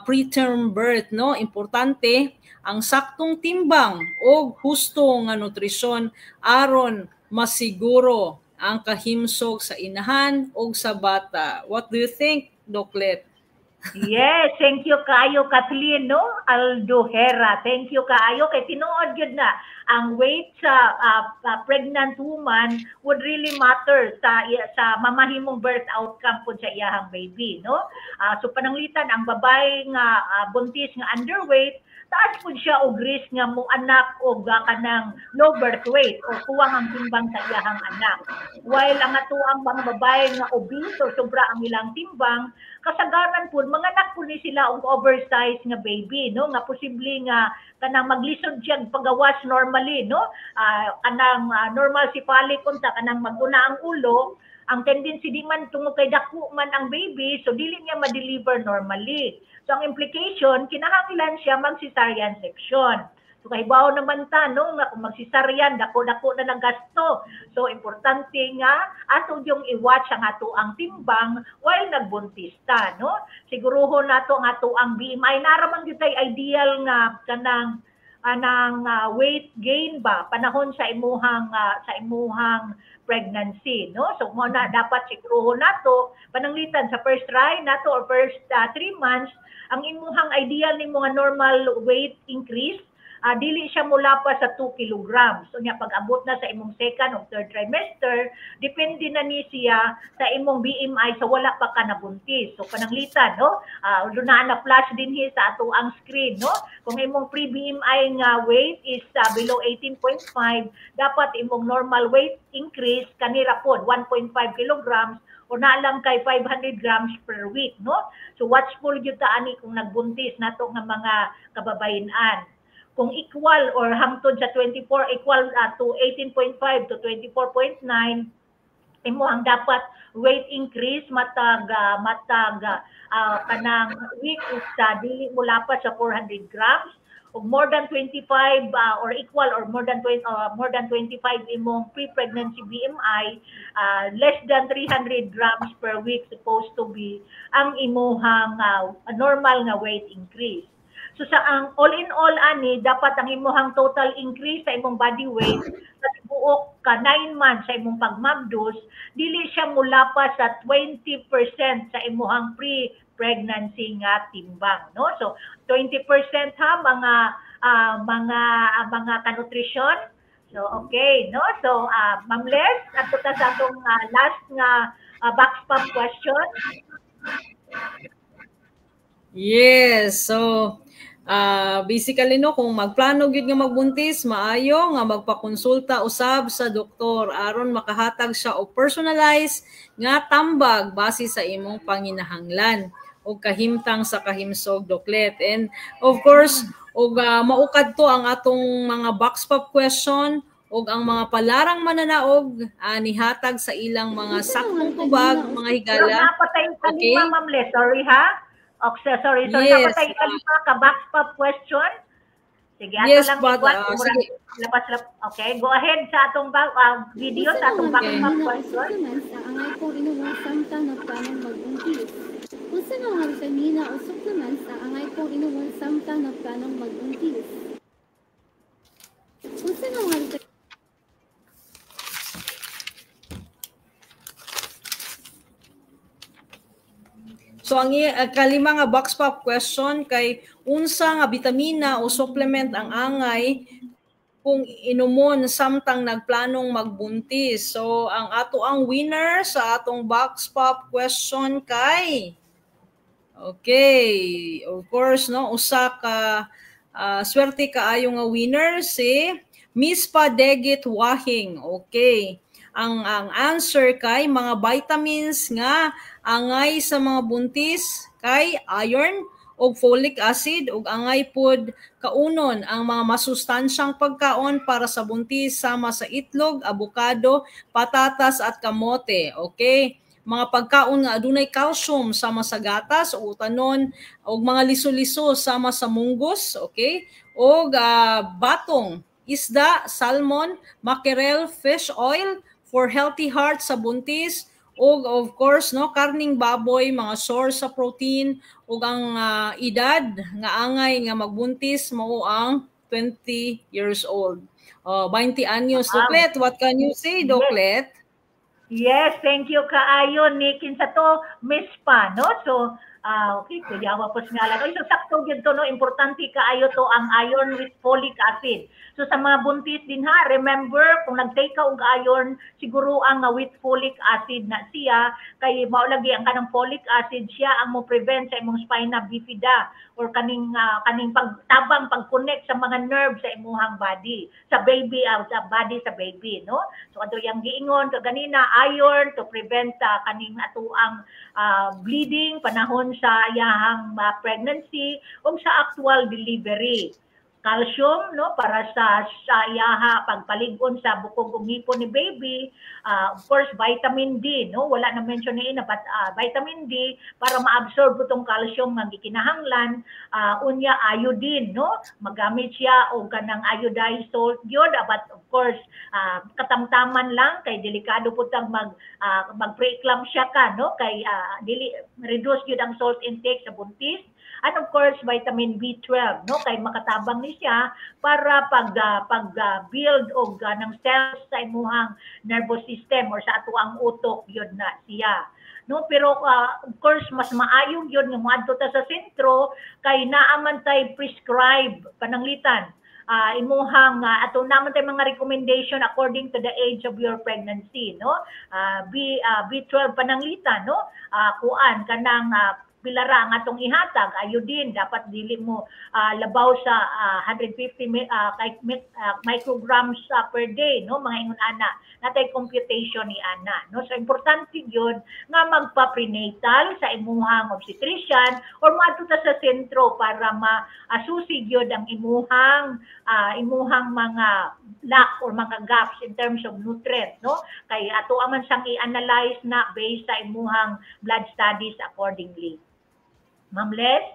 preterm birth no. Importante ang saktong timbang o husto nga nutrisyon aron masiguro ang kahimsog sa inahan o sa bata. What do you think, Doklet? Yes, thank you kaayo Kathleen, no? Aldohera. Thank you kaayo kay tinuod gyud na ang weight sa pregnant woman would really matter sa mamahimong birth outcome po sa iyahang baby, no? So pananglitan ang babae nga buntis nga underweight, taas po siya og risk nga mo anak og kanang low birth weight o kuwang ang timbang sa iyahang anak. While ang atuang mga babae nga obese o sobra ang ilang timbang, kasagaran po manganak po ni sila og oversized nga baby, no, nga posible nga kanang maglisod siya pagawas normally, no, kanang normal cephalic unta kanang maguna ang ulo, ang tendency di man tungod kay dako man ang baby, so dili niya ma-deliver normally. So ang implication kinahanglan siya mag-cesarean section. So kahibaw naman ta no nga kung mag-cesarean dako-dako na ng gasto. So importante nga ato yung i-watch ang ato ang timbang while nagbuntis ta, no. Siguruhon nato ang ato ang BMI naraman gyud tay ideal nga kanang weight gain ba panahon sa imuhang pregnancy, no. So mo na dapat siguruhon nato pananglitan sa first try nato or first 3 months ang imuhang ideal ni mga normal weight increase dili siya mula pa sa 2 kilograms. So nya pag abot na sa imong second o third trimester, depende na ni siya sa imong BMI sa wala pa ka nabuntis. So pananglitan, no? Na flash din sa ato ang screen, no? Kung imong pre-BMI nga weight is below 18.5, dapat imong normal weight increase kanira pod 1.5 kilograms o na lang kay 500 grams per week, no? So watchful gyud ta ani kung nagbuntis nato nga mga kababayen-an. Kung equal or hangtod sa 24 equal to 18.5 to 24.9, imo ang dapat weight increase matag kanang week is dili mula pa sa 400 grams o more than 25 or equal or more than 25 imong pre-pregnancy BMI, less than 300 grams per week supposed to be ang imuhang normal nga weight increase. So sa ang all in all ani dapat ang imuhang total increase sa imong body weight sa tibuok ka 9 months sa imong pagmabdos dili siya mula pa sa 20% sa imuhang pre-pregnancy nga timbang, no. So 20% ha mga kanutrisyon. So okay, no. So Ma'am Les, ato ta sa atong last nga box pop question. Yes, so basically no kung magplano gyud nga magbuntis, maayo nga magpakonsulta usab sa doktor aron makahatag siya og personalized nga tambag base sa imong panginahanglan o kahimtang sa kahimsog, Doklet. And of course, og maukad to ang atong mga box pop question ug ang mga palarang mananaog nihatag sa ilang mga saktong tubag, mga Pero higala. napatay ka Okay? lima, Ma'am Les. Sorry, ha? Okay, sorry. Yes. Napatay ka lima ka box pop question? Sige, ato Yes, lang but, iwan. sige. Okay, go ahead sa atong video, sa atong box pop question. Angay kong inuwang samtang nagplanong magbuntis. Unsa nga mga vitamina o supplements ang angay kong inuwang samtang nagplanong magbuntis? Unsa nga mga vitamina So ang kalima nga box pop question kay unsa nga bitamina o supplement ang angay kung inumon samtang nagplanong magbuntis. So ang ato ang winner sa atong box pop question kay okay, of course no, usa ka swerte kaayo nga winner si Miss Padegit Wahing. Okay. Ang answer kay mga vitamins nga angay sa mga buntis kay iron og folic acid ug angay pod kaunon ang mga masustansyang pagkaon para sa buntis sama sa itlog, abukado, patatas at kamote. Okay? Mga pagkaon nga adunay calcium sama sa gatas o utanon og mga liso-liso sama sa munggos, okay? Og batong, isda, salmon, mackerel, fish oil for healthy heart sa buntis, o of course no karning baboy, mga source sa protein, ug ang edad nga angay nga magbuntis mao ang 20 years old. 20 anyos. Doklet, what can you say, Doklet? Yes, thank you kaayo ni kinsa to Miss Pa, no? So okay, kuyawa po singalan. So sakto gyud to no, importante kaayo to ang iron with folic acid. So sa mga buntis din ha, remember kung nag-take ka og iron, siguro ang with folic acid na siya kay mao lagi ang kanang folic acid siya ang mo prevent sa imong spina bifida or kaning pagtabang pag-connect sa mga nerves sa imong body, sa baby sa body sa baby, no? So ato yang giingon kaganina iron to prevent kaning atuang bleeding panahon sa iyahang pregnancy o sa actual delivery. Calcium no para sa iyaha pagpalig-on sa bukog ug ngipon ni baby, of course vitamin D no wala na mention ni ina but vitamin D para ma-absorb utong calcium nga gikinahanglan, unya iodine no magamit siya og kanang iodized salt gyud but of course katamtaman lang kay delikado pud tang mag-preeclampsia ka no kay dili reduce gyud ang salt intake sa buntis. And of course, vitamin B12, no? Kay makatabang ni siya para pag-build og ng cells sa imuhang nervous system or sa ato ang utok yun na siya. No, pero of course mas maayo yun nga moadto ta sa sentro kay naaman tay prescribe pananglitan imuhang ato naman tay mga recommendation according to the age of your pregnancy, no? B12 pananglitan, no? Kuan kanang pilara ang atong ihatag, iodine, dapat dili mo labaw sa 150 micrograms per day, no? Mga ingon ana, natay computation ni ana, no? So importante yun nga magpa-prenatal sa imuhang obstetrician or moadto ta sa sentro para ma-asusi yun ang imuhang mga lack or mga gaps in terms of nutrient, no? Kay ato aman sang i-analyze na based sa imuhang blood studies accordingly. Ma'am Les?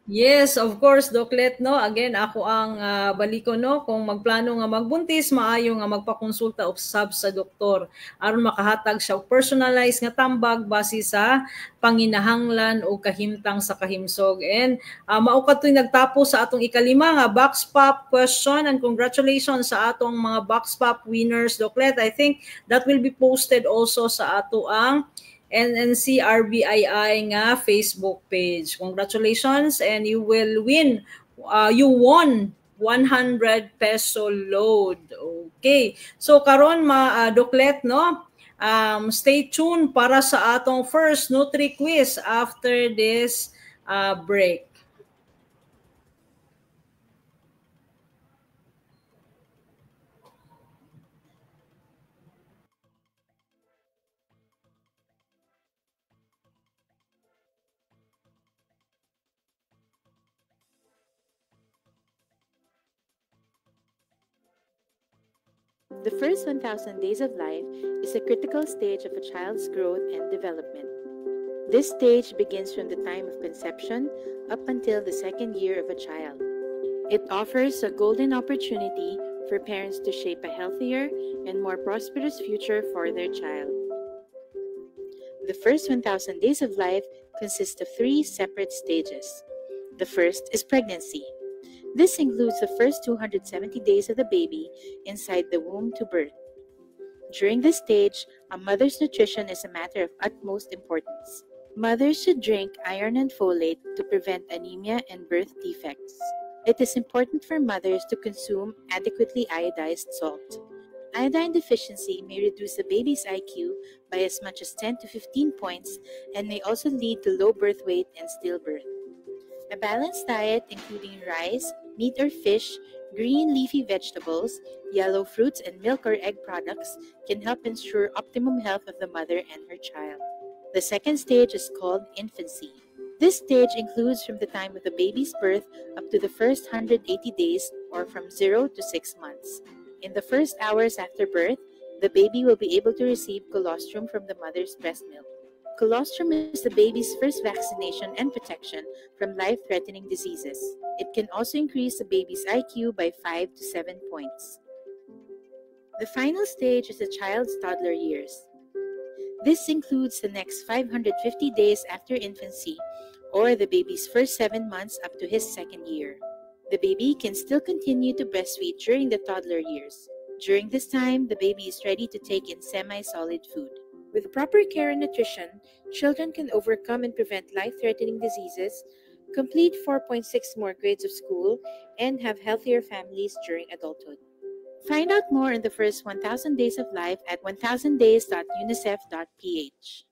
Yes, of course, Doklet, no? Again, ako ang baliko, no? Kung magplano nga magbuntis, maayo nga magpakonsulta usab sa doktor aron makahatag siya og personalized nga tambag base sa panginahanglan o kahimtang sa kahimsog. And mao katoy nagtapos sa atong ikalima nga box pop question, and congratulations sa atong mga box pop winners, Doklet. I think that will be posted also sa ato ang NNC-RBII nga Facebook page. Congratulations, and you will win. You won 100 peso load. Okay. So karon Doklet, no? Stay tuned para sa atong first Nutri quiz after this break. The first 1,000 days of life is a critical stage of a child's growth and development. This stage begins from the time of conception up until the second year of a child. It offers a golden opportunity for parents to shape a healthier and more prosperous future for their child. The first 1,000 days of life consist of 3 separate stages. The first is pregnancy. This includes the first 270 days of the baby inside the womb to birth. During this stage, a mother's nutrition is a matter of utmost importance. Mothers should drink iron and folate to prevent anemia and birth defects. It is important for mothers to consume adequately iodized salt. Iodine deficiency may reduce the baby's IQ by as much as 10 to 15 points and may also lead to low birth weight and stillbirth. A balanced diet including rice, meat or fish, green leafy vegetables, yellow fruits, and milk or egg products can help ensure optimum health of the mother and her child. The second stage is called infancy. This stage includes from the time of the baby's birth up to the first 180 days or from 0 to 6 months. In the first hours after birth, the baby will be able to receive colostrum from the mother's breast milk. Colostrum is the baby's first vaccination and protection from life-threatening diseases. It can also increase the baby's IQ by 5 to 7 points. The final stage is the child's toddler years. This includes the next 550 days after infancy, or the baby's first 7 months up to his second year. The baby can still continue to breastfeed during the toddler years. During this time, the baby is ready to take in semi-solid food. With proper care and nutrition, children can overcome and prevent life-threatening diseases, complete 4.6 more grades of school, and have healthier families during adulthood. Find out more in the first 1,000 days of life at 1000days.unicef.ph.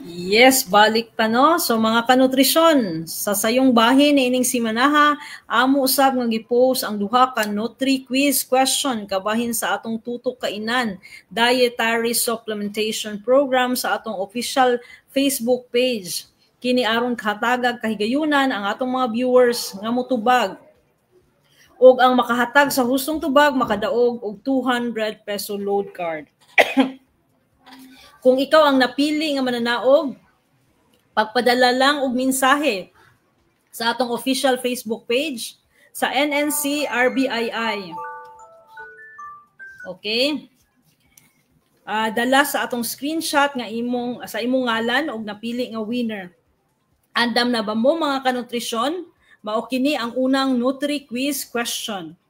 Yes, balik ta no. So mga kanutrisyon, sa sayong bahin na ining simanaha, amo usab nga gi-post ang duha ka Nutri quiz question kabahin sa atong tutok kainan dietary supplementation program sa atong official Facebook page. Kini aron kahatagag kahigayunan ang atong mga viewers nga motubag. Og ang makahatag sa hustong tubag makadaog og 200 peso load card. Kung ikaw ang napili nga mananaog, pagpadala lang og mensahe sa atong official Facebook page sa NNC RBII. Okay? Dala sa atong screenshot nga sa imong ngalan og napili nga winner. Andam na ba mo mga kanutrisyon? Mao kini ang unang Nutri quiz question.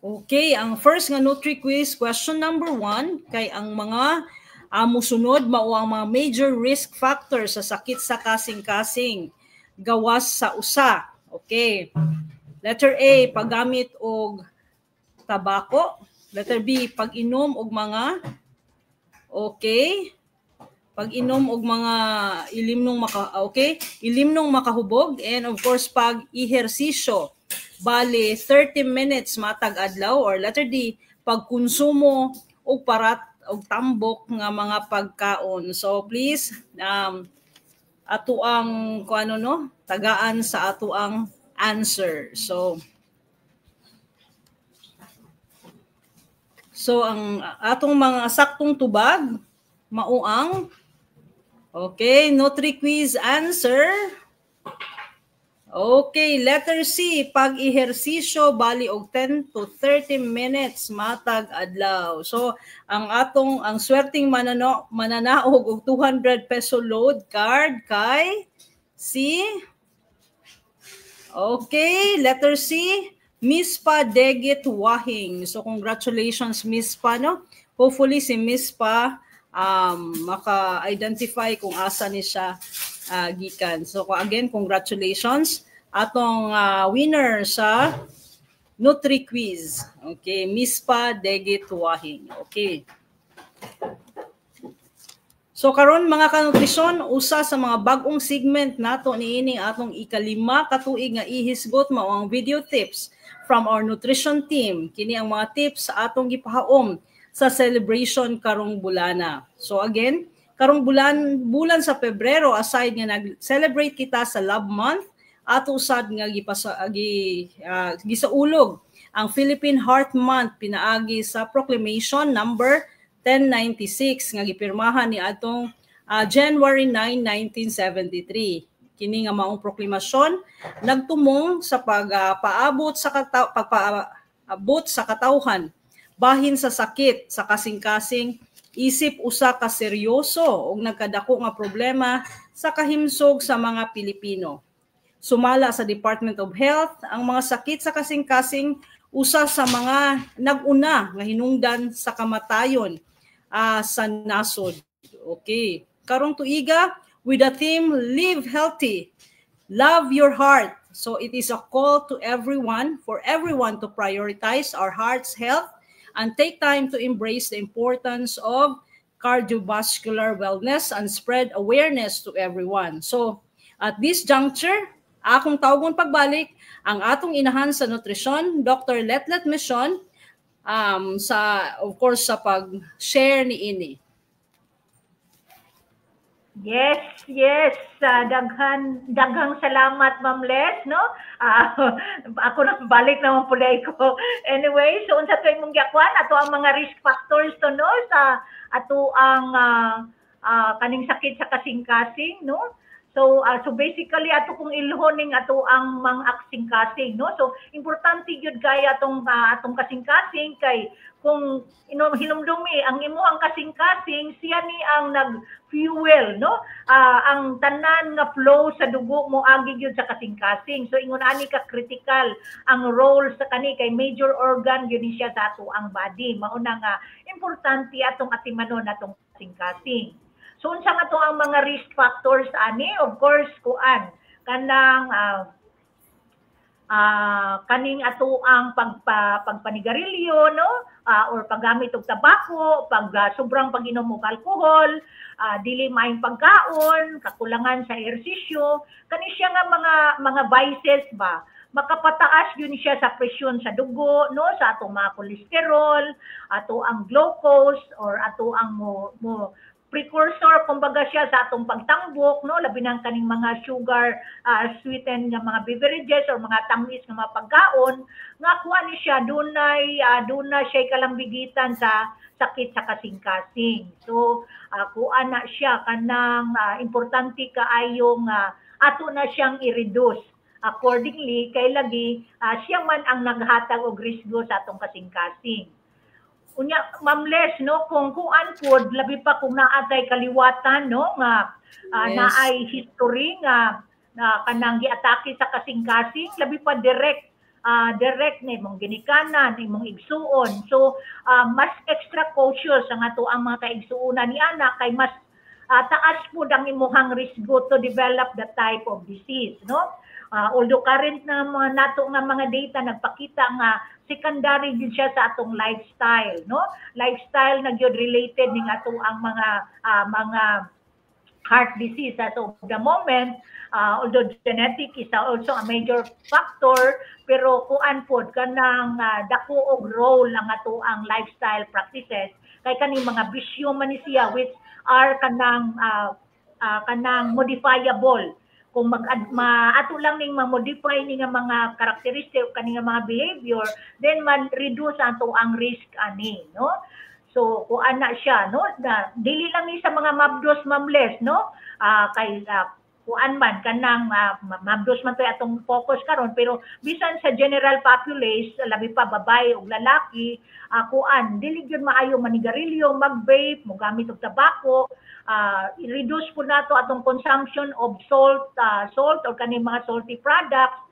Okay, ang first nga Nutri quiz question number 1 kay ang mga musunod mao ang mga major risk factors sa sakit sa kasing-kasing gawas sa usa. Okay. Letter A, paggamit og tabako. Letter B, pag-inom og mga pag-inom og mga ilimnong makahubog, and of course pag-ehersisyo. Bali 30 minutes matag adlaw, or letter D, pagkonsumo og parat og tambok nga mga pagkaon. So please ato ang tagaan sa ato ang answer. So ang atong mga saktong tubag mao ang Nutri quiz answer. Okay, letter C, pag-ehersisyo bali og 10 to 30 minutes matag adlaw. So ang swerteng mananaog og 200 peso load card kay C. Okay, letter C, Mispa Degit Wahing. So congratulations Mispa, no? Hopefully si Mispa maka-identify kung asa ni siya gikan. So again, congratulations atong winner sa Nutri quiz. Okay, Mispa Degit Wahing. Okay. So karon mga kanutrisyon, usa sa mga bag-ong segment nato niini atong ika-5 ka tuig nga ihisgot mao ang video tips from our nutrition team. Kini ang mga tips sa atong gipahaom sa celebration karong bulana. So again, karong bulan sa Pebrero, aside nga nag-celebrate kita sa Love Month, ato usad nga gisaulog ang Philippine Heart Month pinaagi sa Proclamation number 1096 nga gipirmahan ni atong January 9, 1973. Kini nga maong proklamasyon nagtumong sa pagpaabot sa katawhan bahin sa sakit sa kasing-kasing isip usa ka seryoso ug nagkadako nga problema sa kahimsog sa mga Pilipino. Sumala sa Department of Health ang mga sakit sa kasing-kasing usa sa mga nag-una nga hinungdan sa kamatayon sa nasod. Okay. Karong tuiga with the theme Live Healthy, Love Your Heart. So it is a call to everyone, for everyone to prioritize our heart's health and take time to embrace the importance of cardiovascular wellness and spread awareness to everyone. So at this juncture, akong tawgon pagbalik ang atong inahan sa nutrisyon, Dr. Letlet Mission, of course sa pag-share ni ini. Yes. Daghang salamat, Ma'am Les, no? Ako na balik naman pulay ko. Anyway, so unsa toy mong gyakwan ato ang mga risk factors to, no, sa ato ang kaning sakit sa kasing-kasing, no? So basically ato kung ilhoning ato ang mga kasing-kasing, no? So importante gyud kay atong kasing-kasing kay kung hinumdumi ang imuhang kasing-kasing, siya ni ang nag-fuel, no? Ang tanan nga flow sa dugo mo agi gyud sa kasing-kasing. So ingon ani ka critical ang role sa kani kay major organ gyud siya sa ato ang body. Mao na nga importante atong atimanon atong kasing-kasing. So unsa nga to ang mga risk factors ani? Of course, kanang kaning ato ang pagpanigarilyo, no? Or paggamit og tabako, sobrang pag-inom og alcohol, dili maayong pagkaon, kakulangan sa ehersisyo, kani siya nga mga vices ba, makapataas yun siya sa presyon sa dugo, no, sa atong mga cholesterol, ato ang glucose or ato ang precursor kumbaga siya sa atong pagtambok, no, labi nang kaning mga sugar sweetened nga mga beverages or mga tamis nga mga pagkaon nga kuha ni siya dunay siya kalambigitan sa sakit sa kasing-kasing. So kuha na siya kanang importante kaayo nga ato na siyang i-reduce accordingly kay lagi siya man ang naghatag og risgo sa atong kasing-kasing. Unya, Ma'am Les, no, kung pod labi pa kung naatay kaliwatan, no, nga naay history nga kanang giatake sa kasing-kasing, labi pa direct na imong ginikanan, imong igsuon. So mas extra cautious ang ato ang mga kaigsuonan ni anak kay mas taas po ang imuhang risgo to develop that type of disease, no? Although current na nato nga mga data nagpakita nga secondary din siya sa atong lifestyle, no? Lifestyle na gyud related ning ato ang mga heart disease as of the moment, although genetic is also a major factor, pero kuan pod kanang dako og role ang ato ang lifestyle practices kay kaning mga bisyo man siya which are kanang modifiable. Kung ato lang ning ma-modify ning mga characteristic kaning mga behavior, then man reduce ato ang risk ani, no? So kung ana siya, no, dili lang ni sa mga mabdos, Ma'am Les, no, kay kuan man kanang mabdos man to atong focus karon, pero bisan sa general population labi pa babae ug lalaki, kuan dili gyud maayo manigarilyo, mag-vape, mogamit og tabako. I-reduce po nato atong consumption of salt or kaning mga salty products.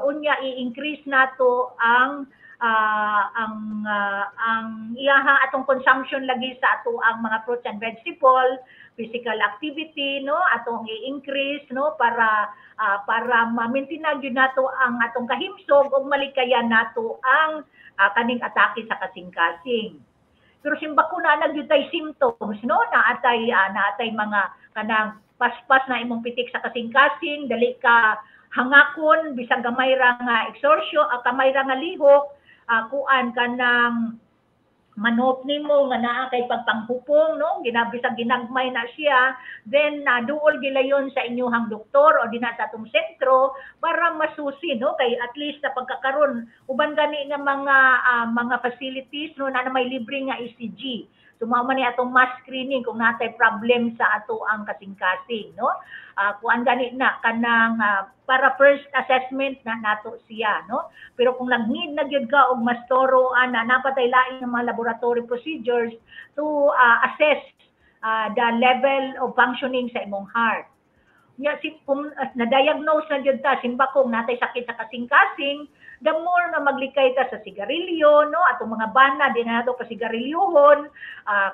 Unya i-increase nato ang iyaha atong consumption lagi sa ato ang mga fruits and vegetable, physical activity, no, atong i-increase, no, para ma-maintain gyud nato ang atong kahimsog ug malikayan nato ang kaning atake sa kasing-kasing. Pero simbakuna na gyud tay symptoms, no, naatay mga kanang paspas na imong pitik sa kasing-kasing, dali ka hangakon bisag gamay ra nga exhaustion, kamay ra nga lihok, kuan kanang manop nimo nga naa kay pagpanghupong no ginabisag ginagmay na siya, then duol gilayon sa inyong doktor o dinha sa atong sentro para masusi no kay at least sa pagkakaron uban gani nga mga facilities no na may libre nga ECG. So mao man ni atong mass screening kung natay problem sa ato ang kasing-kasing no. Kuan gani na kanang para first assessment na nato siya no. Pero kung nag-need na gyud ka og mas toro na napatay lain ng mga laboratory procedures to assess the level of functioning sa imong heart. Nya kung na-diagnose na gyud ta simba kung natay sakit sa kasing-kasing, the more na maglikay ta sa sigarilyo no atong mga bana din nato ka sigarilyohon,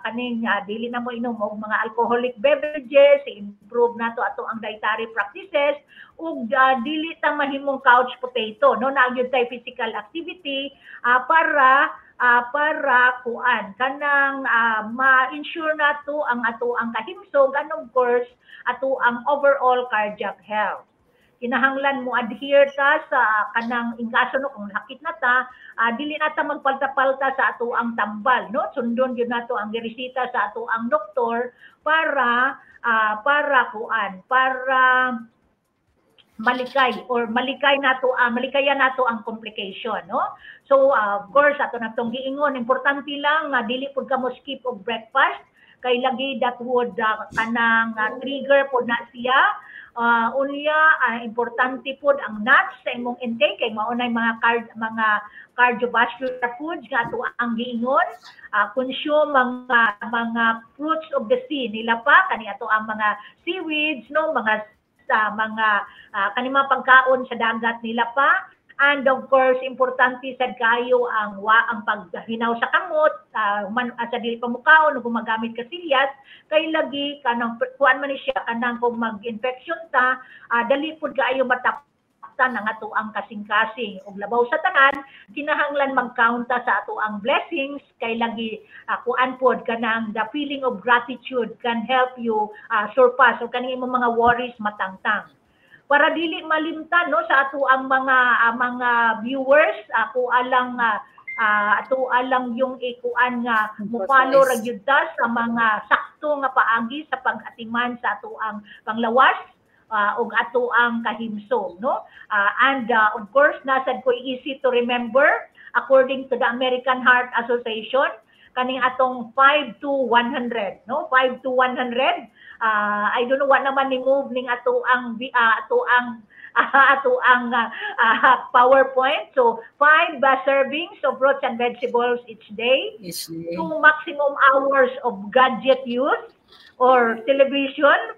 kaning dili na mo inom og mga alcoholic beverages, improve nato ato ang dietary practices ug dili ta mahimong couch potato no na gyud tay physical activity para kuan kanang ma-ensure nato ang ato ang kahimsog and of course ato ang overall cardiac health. Kinahanglan mo adhere ta sa kanang inkaso no kung hakit na ta, dili na ta magpalta-palta sa ato ang tambal no, sundon gyud nato ang giresita sa ato ang doktor para malikayan nato ang complication no. So of course ato natong giingon importante lang dili pud ka mo skip og breakfast kay lagi that would kanang trigger pod na siya. Importante po ang nuts sa imong intake kay maunay mga cardiovascular foods nga ato ang giingon. Consume mga fruits of the sea nila pa kani ato ang mga seaweeds no mga kanima pagkaon sa dagat nila pa. And of course, importante sad kayo ang paghinaw sa kamot, sa dili pa mukaon o gumagamit ka silyas, kay lagi kanang kuan man ni siya kanang kung mag-infection ta, dali pud kaayo mataptan ang ato ang kasing-kasing. Ug labaw sa tanan, kinahanglan mag-count ta sa ato ang blessings, kay lagi kuan pod kanang the feeling of gratitude can help you surpass o kaning imong mga worries matangtang. Para dili malimtan no sa ato ang mga viewers ato alang yung ikuan nga mo-follow ra gyud ta sa mga sakto nga paagi sa pag-atiman sa ato ang panglawas ug ato ang kahimsog no. And of course nasad ko easy to remember according to the American Heart Association kaning atong 5 to 100 no, 5 to 100. I don't know what naman ni move ning ato ang PowerPoint. So 5 servings of fruits and vegetables each day. 2 maximum hours of gadget use or television.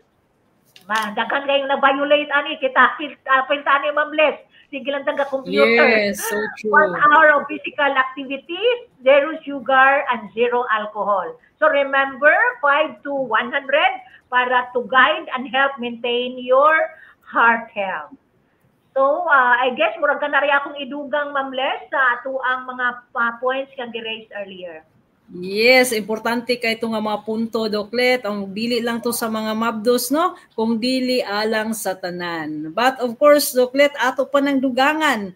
Daghan kayong na-violate ani kita pilta ni Ma'am Les. Sige lang taga computer. Yes, so true. 1 hour of physical activities, 0 sugar and 0 alcohol. So remember 5 to 100 para to guide and help maintain your heart health. So I guess murag ka na rin akong idugang Ma'am Les sa ato ang mga points nga gi-raise earlier. Yes, importante kay ito nga mga punto, Doklet. Ang dili lang to sa mga mabdos, no? Kung dili alang sa tanan. But of course, Doklet, ato pa ng dugangan.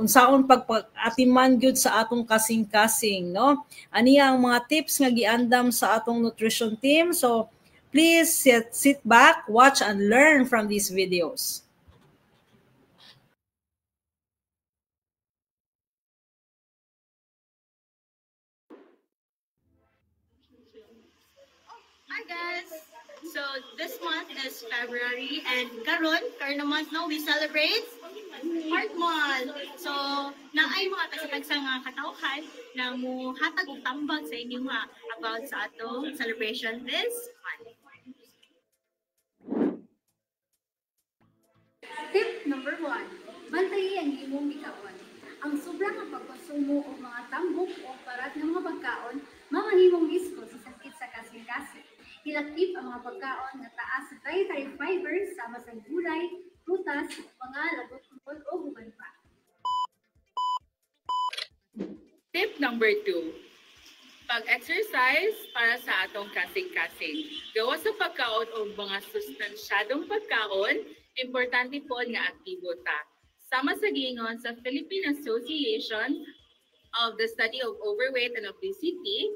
Unsaon pagpag-atiman gyud sa atong kasing-kasing, no? Aniya ang mga tips nga giandam sa atong nutrition team. So, please sit back, watch, and learn from these videos. Hi guys! So this month is February and karon month no, we celebrate Heart Month. So naay mga kasagagsang nga katawhan na mo hatag og tambag sa inyo nga about sa atong celebration this month. Tip number 1, bantayi ang imong bikaon. Ang sobrang pagkonsumo og mga tambok o parat ng mga pagkaon mamahimong risko sa sakit sa kasing-kasing. Hilakip ang mga pagkaon na taas sa dietary fibers sama sa gulay, prutas, mga lagot-tungkol o uban pa. Tip number 2. Pag-exercise para sa atong kasing-kasing. Gawa sa pagkaon o mga sustansyadong pagkaon, importante po nga aktibo ta. Sama sa giingon sa Philippine Association of the study of overweight and obesity,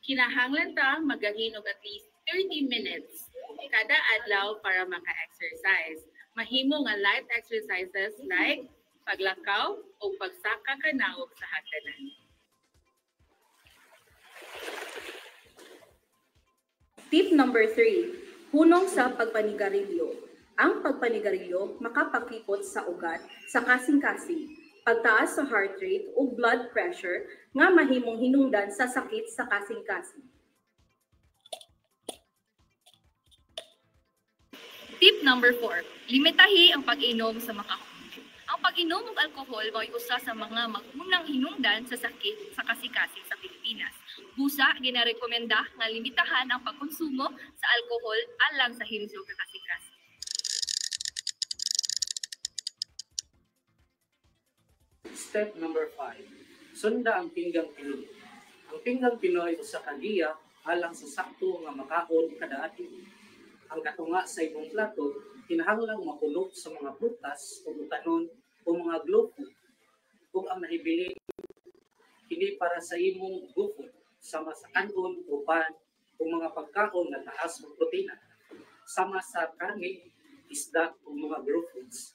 kinahanglan ta magahin og at least 30 minutes kada adlaw para maka-exercise. Mahimo nga light exercises like paglakaw o pagsaka kanawog sa hagdanan. Tip number 3, hunong sa pagpanigarilyo. Ang pagpanigarilyo makapakipot sa ugat sa kasing-kasing, pagtaas sa heart rate o blood pressure nga mahimong hinungdan sa sakit sa kasing-kasing. Tip number 4, limitahi ang pag-inom sa makahon. Ang pag-inom ng alkohol ay usa sa mga magunang hinungdan sa sakit sa kasing-kasing sa Pilipinas. Busa, ginarekomenda nga limitahan ang pagkonsumo sa alkohol alang sa himsog sa kasing-kasing. Step number 5. Sunda ang pinggang Pinoy. Ang pinggang Pinoy usa ka giya alang sa sakto nga makaon kada adlaw. Ang katunga sa imong plato kinahanglang mapuno sa mga prutas o butanon o mga glow food. Kung ang nahibiling kini para sa imong gufod sama sa kanon o pan o mga pagkaon na taas sa protina sama sa karne, isda o mga glow foods.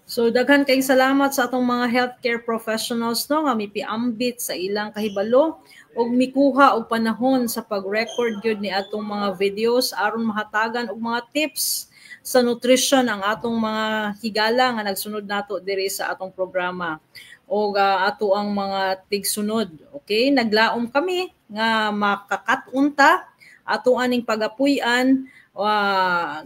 So daghan kayong salamat sa atong mga healthcare professionals no nga mipiambit sa ilang kahibalo ug mikuha og panahon sa pag-record gyud ni atong mga videos aron mahatagan og mga tips sa nutrition ang atong mga higala nga nagsunod nato diri sa atong programa o ato ang mga tigsunod. Okay, naglaom kami nga makakatunta ato aning pagapuy-an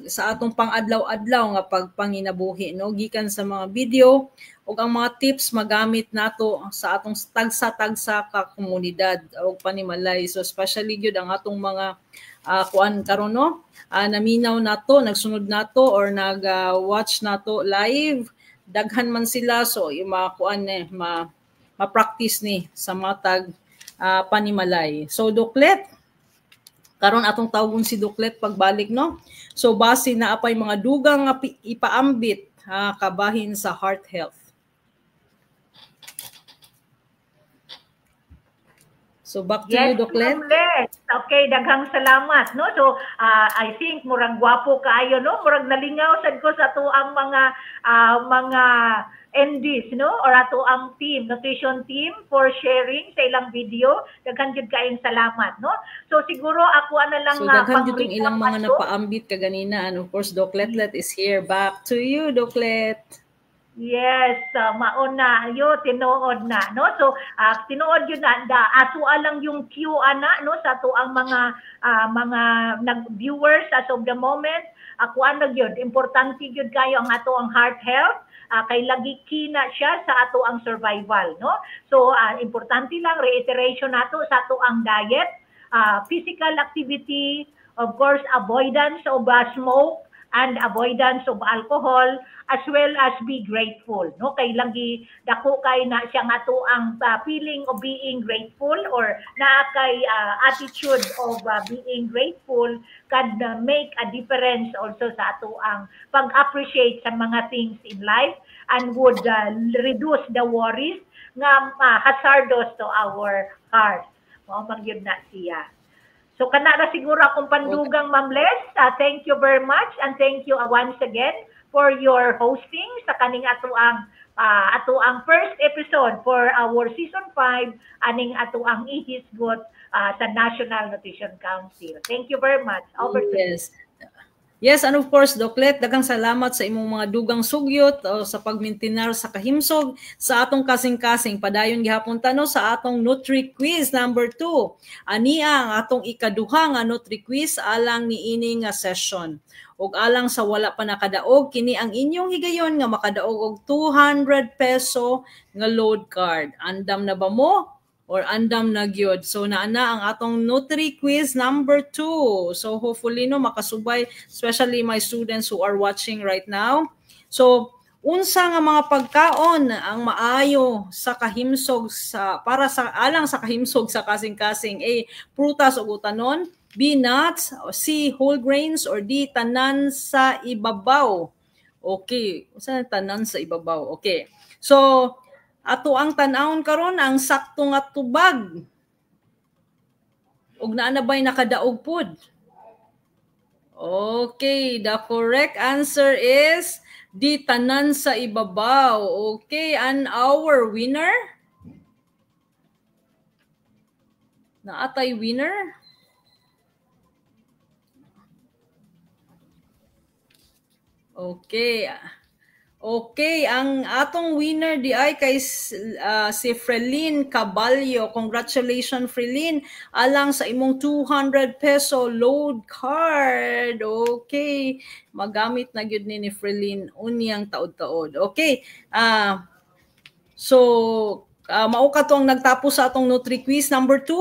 sa atong pang-adlaw-adlaw nga pagpanginabuhi no gikan sa mga video ug ang mga tips magamit nato sa atong tagsa-tagsa ka komunidad ug panimalay. So especially gyud ang atong mga kuan karon no naminaw nato, nagsunod nato or nag-watch nato live, daghan man sila so yung mga kuan ma-practice ni sa matag panimalay. So Doklet, karon atong tawgon si Doklet pagbalik no. So base na apay mga dugang nga ipaambit kabahin sa heart health. So back to you, Doklet. Yes, okay, daghang salamat no. So I think murag gwapo kaayo no, murag nalingaw sad ko sa tuang mga NDs no or ato ang team, nutrition team for sharing sa ilang video. Daghan jud kaayong salamat no. So siguro ako na lang so daghan jud tong ilang mga napaambit kaganina and of course Dokletlet is here. Back to you, Doklet. Yes, mauna yo tinuod na no. So tinuod yun na ato lang yung queue ana no sa ato ang mga nag-viewers as of the moment. Ako gyud importante gyud kayo ang ato ang heart health. Kay lagi kina siya sa ato ang survival no. So importante lang reiteration nato sa ato ang diet, physical activity, of course avoidance of smoke and avoidance of alcohol, as well as be grateful no. Kay lagi dako kay na siya nga to ang feeling of being grateful or naa kay attitude of being grateful can make a difference also sa ato ang pag-appreciate sa mga things in life and would reduce the worries nga hazardous to our heart. Mao man gyud na siya. So kana na siguro akong pandugang Ma'am Les. Thank you very much and thank you once again for your hosting sa kaning ato ang first episode for our season 5 aning ato ang ihisgot sa National Nutrition Council. Thank you very much. Over to you. Yes, and of course, Doklet, daghang salamat sa imong mga dugang sugyot o sa pagmintinar sa kahimsog sa atong kasing-kasing. Padayon gihapon tano sa atong Nutri Quiz number 2. Ani ang atong ikaduha nga Nutri Quiz alang niini nga session. Ug alang sa wala pa nakadaog, kini ang inyong higayon nga makadaog og 200 peso nga load card. Andam na ba mo? Or andam na gyud. So naana ang atong Nutri Quiz number 2. So hopefully no makasubay, especially my students who are watching right now. So Unsa nga mga pagkaon ang maayo sa kahimsog para sa alang sa kahimsog sa kasing-kasing? A. Prutas o utanon, B. Nuts, C. Whole grains, or D. Tanan sa ibabaw. Okay, unsa tanan sa ibabaw? Okay. So, ato ang tan-awon karon ang sakto nga tubag. Ug naa na ba'y nakadaog pod? Okay, the correct answer is D. Tanan sa ibabaw. Okay, and our winner? Naatay winner? Okay. Okay, ang atong winner di ay kay si Frelin Caballo. Congratulations Frelin, alang sa imong 200 peso load card. Okay, magamit na gyud ni Frelin unyang taod-taod. Okay. Mao ka to ang nagtapos sa atong Nutri Quiz number 2.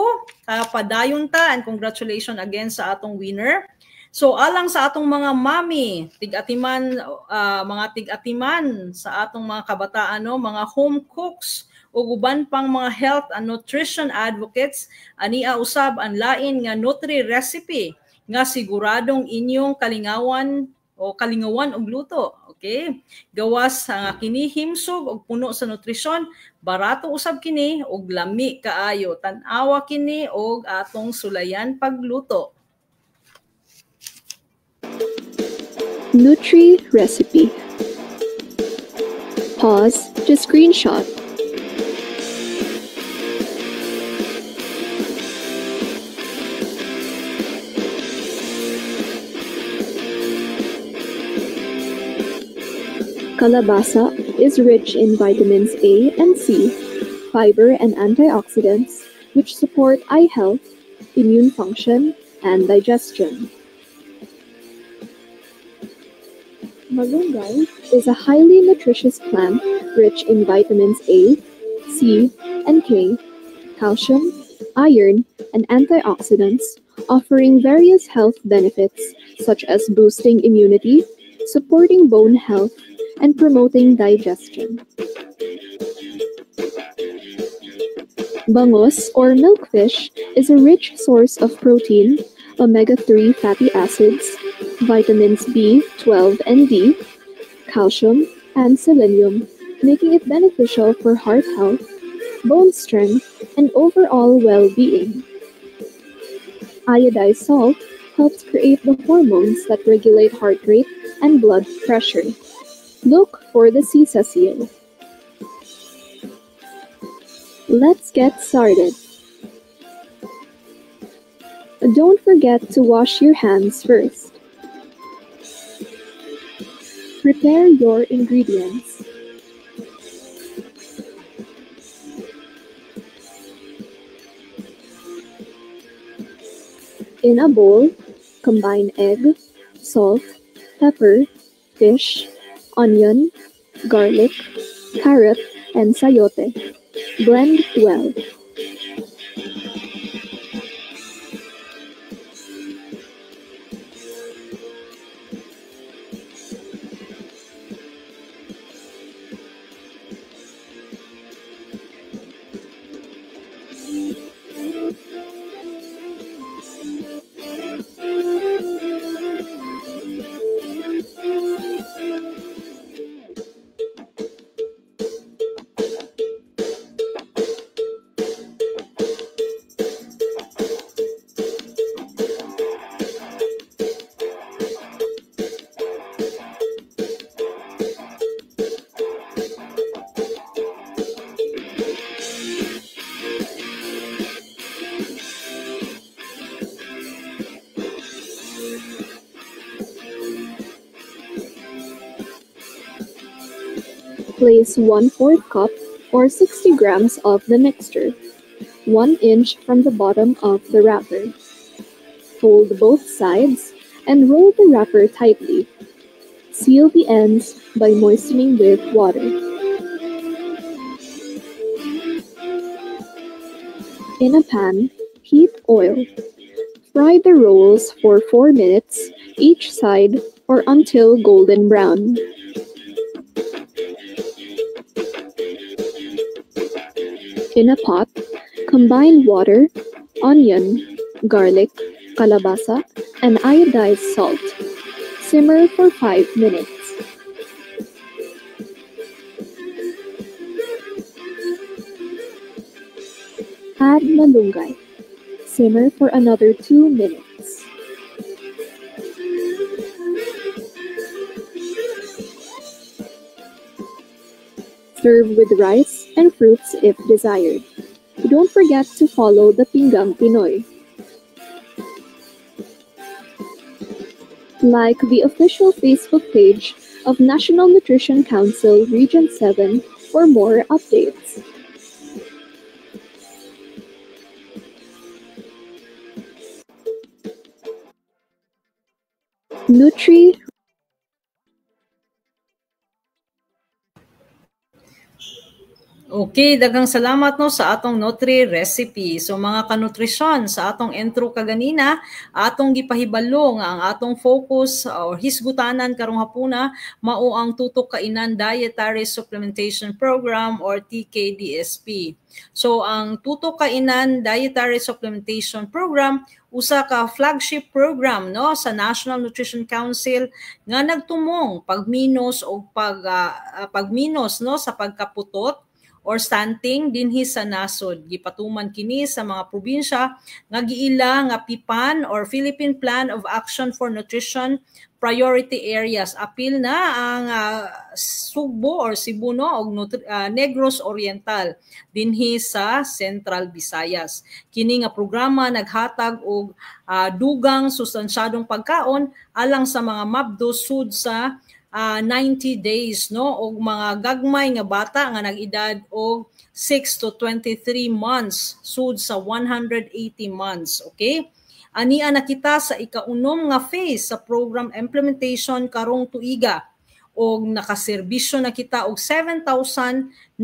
Padayon ta and congratulations again sa atong winner. So alang sa atong mga mami, mga tig-atiman sa atong mga kabataan, no, mga home cooks ug uban pang mga health and nutrition advocates, ania usab ang lain nga Nutri recipe nga siguradong inyong kalingawan og luto. Okay? Gawas nga kini himsog og puno sa nutrisyon, barato usab kini og lami kaayo. Tan-awa kini og atong sulayan pagluto. Nutri recipe. Pause to screenshot. Kalabasa is rich in vitamins A and C, fiber and antioxidants, which support eye health, immune function, and digestion. Malunggay is a highly nutritious plant rich in vitamins A, C, and K, calcium, iron, and antioxidants, offering various health benefits such as boosting immunity, supporting bone health, and promoting digestion. Bangus or milkfish is a rich source of protein, omega-3 fatty acids, vitamins B, 12, and D, calcium, and selenium, making it beneficial for heart health, bone strength, and overall well-being. Iodized salt helps create the hormones that regulate heart rate and blood pressure. Look for the sisa seal. Let's get started. Don't forget to wash your hands first. Prepare your ingredients. In a bowl, combine egg, salt, pepper, fish, onion, garlic, carrot, and sayote. Blend well. Place 1/4 cup or 60 grams of the mixture, 1 inch from the bottom of the wrapper. Fold both sides and roll the wrapper tightly. Seal the ends by moistening with water. In a pan, heat oil. Fry the rolls for 4 minutes each side or until golden brown. In a pot, combine water, onion, garlic, kalabasa, and iodized salt. Simmer for 5 minutes. Add malunggay. Simmer for another 2 minutes. Serve with rice and fruits if desired. Don't forget to follow the Pinggang Pinoy. Like the official Facebook page of National Nutrition Council Region 7 for more updates. Nutri Okay, daghang salamat no sa atong Nutri recipe. So mga kanutrisyon sa atong intro kaganina, atong gipahibalo nga ang atong focus or hisgutanan karong hapuna mao ang tutok kainan dietary supplementation program or TKDSP. So ang tutok kainan dietary supplementation program usa ka flagship program no sa National Nutrition Council nga nagtumong pagminos o pagminos no sa pagkaputot or stunting dinhi sa nasod. Gipatuman kini sa mga probinsya nga giila nga PIPAN or Philippine Plan of Action for Nutrition Priority Areas. Apil na ang Sugbo or Cebu no og Negros Oriental dinhi sa Central Visayas. Kini nga programa naghatag og dugang sustansyadong pagkaon alang sa mga mabdos sud sa 90 days no og mga gagmay nga bata nga nag-edad og 6 to 23 months sud sa 180 months. Okay, ania na kita sa ikaunom nga phase sa program implementation karong tuiga og nakaserbisyo na kita og 7,971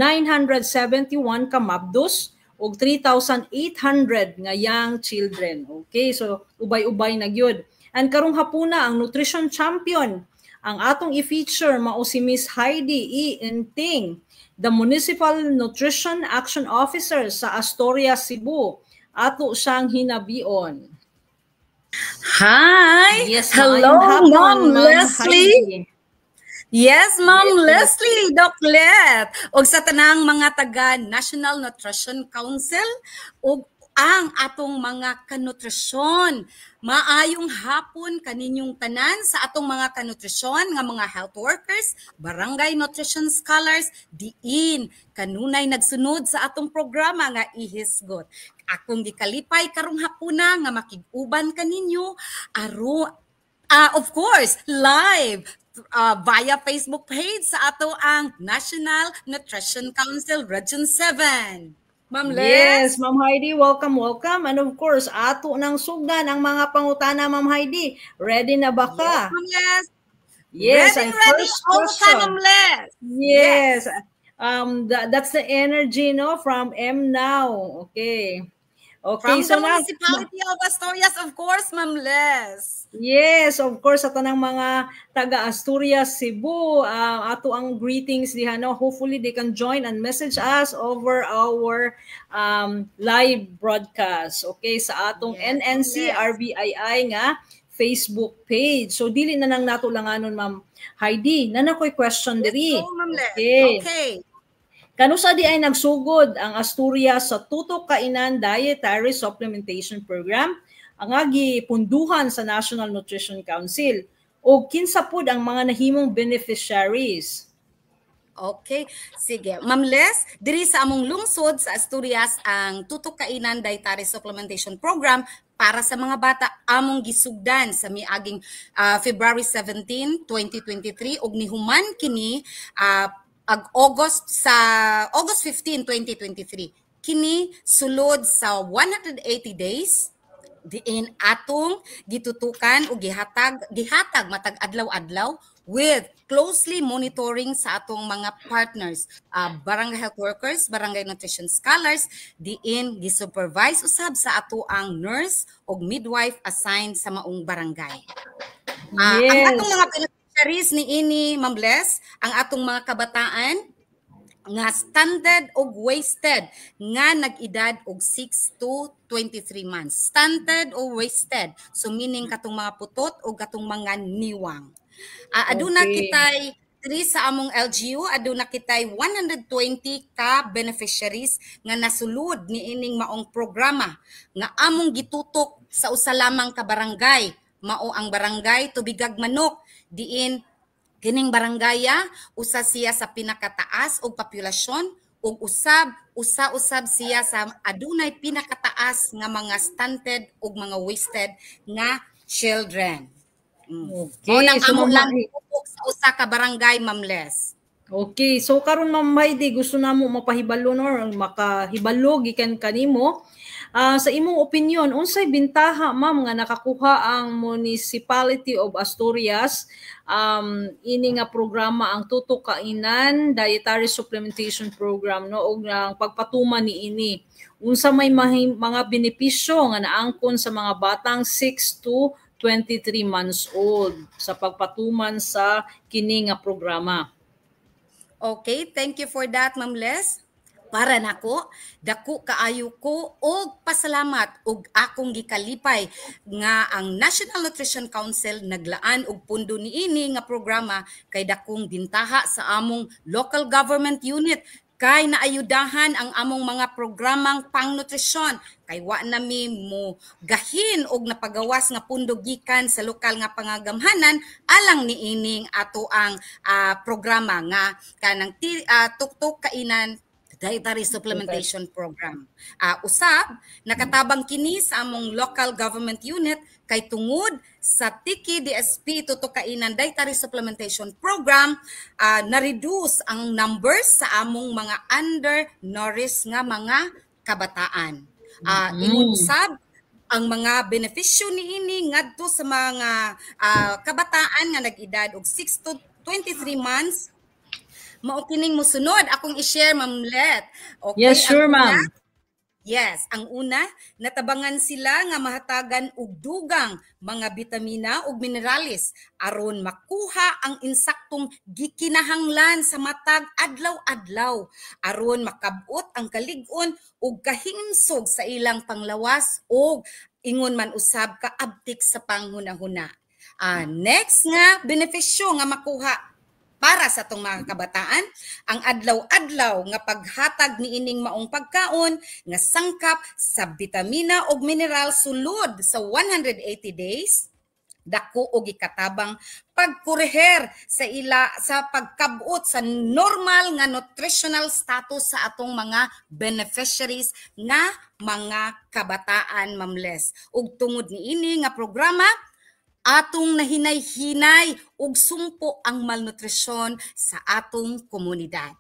ka mabdos og 3,800 nga young children. Okay, so ubay-ubay na gyud. And karong hapuna ang nutrition champion ang atong i-feature mao si Miss Heidi E. Inting, the Municipal Nutrition Action Officer sa Astoria, Cebu. Ato siyang hinabion. Hi! Yes, hello, Ma'am Heidi. Leslie! Yes, Ma'am Leslie, Doc Let. Og sa tanang mga taga National Nutrition Council, og ang atong mga kanutrisyon. Maayong hapon kaninyong tanan sa atong mga kanutrisyon nga mga health workers, barangay nutrition scholars, diin kanunay nagsunod sa atong programa nga ihisgot. Akong gikalipay karong hapuna nga makig-uban kaninyo of course live via Facebook page sa ato ang National Nutrition Council Region 7. Ma'am Les. Yes, Ma'am Heidi, welcome. And of course, ato nang sugdan ang mga pangutana, Ma'am Heidi. Ready na ba ka? Yes, Ma'am Les. Yes, ready, ang ready. first question. Ma'am Les. Yes. That's the energy, no, from M Now. Okay. From so the Municipality of Asturias, of course, Ma'am Les. Yes, of course, sa tanang mga taga Asturias, Cebu, ato ang greetings diha, no? Hopefully they can join and message us over our live broadcast. Okay, sa atong NNC RBII nga Facebook page. So dili na nang nato langanon, Ma'am Heidi. Nanakoy question diri. Ma'am Les. Okay. Kanusa di ay nagsugod ang Asturias sa tutok kainan dietary supplementation program ang gipunduhan sa National Nutrition Council o kinsa pud ang mga nahimong beneficiaries? Okay, sige. Ma'am Les, diri sa among lungsod sa Asturias ang tutok kainan dietary supplementation program para sa mga bata among gisugdan sa miaging February 17, 2023 ug nihuman kini August 15, 2023. Kini sulod sa 180 days diin atong gitutukan o gihatag matag adlaw-adlaw with closely monitoring sa atong mga partners, barangay health workers, barangay nutrition scholars, diin gisupervise usab sa ato ang nurse o midwife assigned sa maong barangay. Ang atong mga beneficiaries ni ini, Ma'am Les, ang atong mga kabataan nga stunted og wasted nga nag-edad og 6 to 23 months. Stunted o wasted. So meaning katong mga putot o katong mga niwang. Aduna kitay diri sa among LGU, aduna kitay 120 ka beneficiaries nga nasulod ni ining maong programa nga among gitutok sa usa lamang ka barangay. Mao ang barangay Tubigag Manok diin kining barangaya usa siya sa pinakataas og populasyon ug usab siya sa adunay pinakataas nga mga stunted ug mga wasted nga children. Okay, so so lang sa usa ka barangay, Ma'am Les. Okay, so karon Ma'am Heidi, gusto namo mapahibalo or makahibalo gikan kanimo. Sa imong opinion, unsay bintaha ma'am nga nakakuha ang Municipality of Asturias ini nga programa ang Tutok Kainan Dietary Supplementation Program no ug ang pagpatuman ni ini. Unsa may mga benepisyo nga naangkon sa mga batang 6 to 23 months old sa pagpatuman sa kini nga programa. Okay, thank you for that, Ma'am Les. Para nako, dako kaayo ko og pasalamat og akong gikalipay nga ang National Nutrition Council naglaan og pundo niini nga programa kay dakong bintaha sa among local government unit kay naayudahan ang among mga programang pangnutrisyon kay wa nami mo gahin og napagawas nga pundo gikan sa lokal nga pangagamhanan alang niining ato ang programa nga kanang Tuktok Kainan Dietary Supplementation Program. Usab, nakatabang kini sa among local government unit kay tungod sa Tiki DSP Tutok Kainan Dietary Supplementation Program, na-reduce ang numbers sa among mga undernourished nga mga kabataan. Ingon usab, ang mga benepisyo niini ngadto sa mga kabataan nga nag-edad og 6 to 23 months. Mao kining mosunod akong i-share, Ma'am Let. Okay, yes, sure, ma'am. Yes, ang una, natabangan sila nga mahatagan og dugang mga bitamina ug mineralis aron makuha ang insaktong gikinahanglan sa matag adlaw-adlaw aron makabot ang kalig-on ug kahimsog sa ilang panglawas ug ingon man usab kaabtik sa panghunahuna. Next nga benepisyo nga makuha para sa itong mga kabataan, ang adlaw-adlaw nga paghatag ni ining maong pagkaon nga sangkap sa bitamina ug mineral sulod sa 180 days, dako og ikatabang pagkureher sa pagkabot sa normal nga nutritional status sa atong mga beneficiaries nga mga kabataan, Ma'am Les. Ug tungod ni ini nga programa, atong nahinay-hinay ug sumpo ang malnutrisyon sa atong komunidad.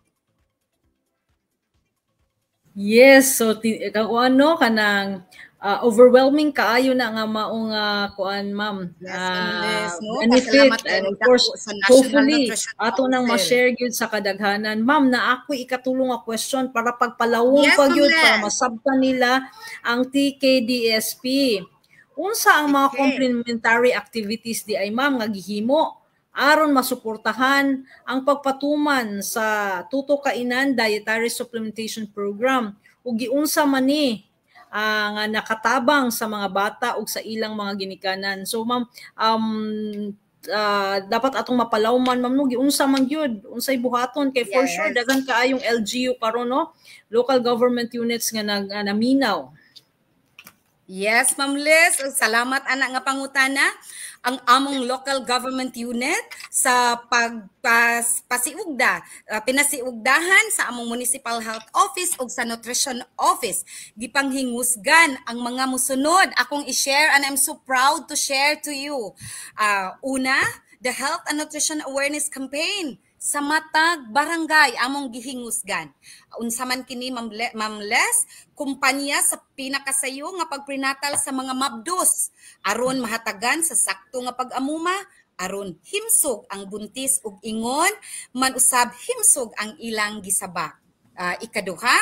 Yes, so ano kanang overwhelming kaayo na nga maong kuan ma'am. Benefit and of course hopefully ato nang ma-share gyud sa kadaghanan. Ma'am, na ako ikatulong nga question para pagpalawong pa gyud para masabtan nila ang TKDSP. Unsa ang mga complementary activities di ay ma'am nga gihimo aron masuportahan ang pagpatuman sa Tutok Kainan Dietary Supplementation Program ug giunsa man ni nga nakatabang sa mga bata ug sa ilang mga ginikanan. So ma'am, dapat atong mapalawman ma'am no giunsa man gyud unsay buhaton kay for sure daghan kaayong LGU karon no, local government units nga naminaw. Yes, Ma'am Liz. Salamat anak nga pangutana. Ang among local government unit sa pinasiugdahan sa among municipal health office ug sa nutrition office. Gipanghingusgan ang mga musunod akong i-share and I'm so proud to share to you. Una, the Health and Nutrition Awareness Campaign sa matag barangay among gihingusgan. Unsa man kini, Ma'am Les, kumpanya sa pinakasayo nga pagprenatal sa mga mabdos aron mahatagan sa sakto nga pag-amuma aron himsog ang buntis ug ingon man usab himsog ang ilang gisabak. Ikaduha,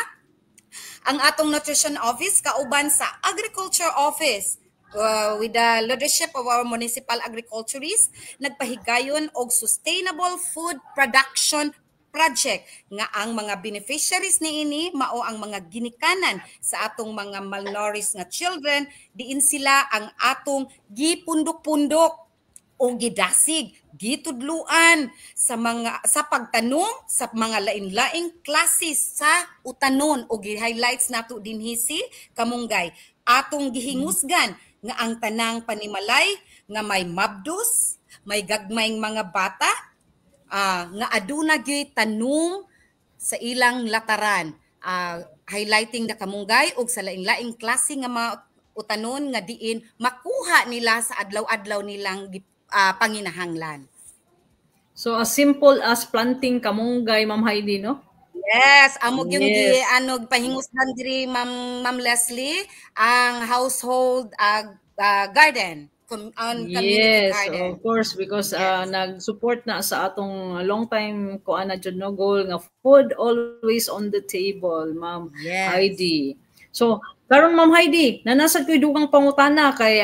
ang atong nutrition office kauban sa agriculture office with the leadership of our municipal agriculturists, nagpahigayon og sustainable food production project nga ang mga beneficiaries niini mao ang mga ginikanan sa atong mga malnourished nga children, diin sila ang atong gipundok-pundok o gidasig, gitudluan sa pagtanong sa mga lain-laing classes sa utanon o gi-highlights nato dinhi si Kamunggay. Atong gihingusgan nga ang tanang panimalay nga may mabdus, may gagmayng mga bata nga aduna gyud tanong sa ilang lataran, highlighting na Kamunggay og sa lain-laing klase nga mga utanon nga diin makuha nila sa adlaw-adlaw nilang panginahanglan. So as simple as planting kamunggay, Ma'am Heidi, no? Yes, amog yung pahingusdan diri Ma'am Leslie ang household garden. Community garden. Of course, because nag-support na sa atong long time ko ana jud no goal nga food always on the table, Ma'am Heidi. So karon Ma'am Heidi, nanasad ko'y dugang pangutana kay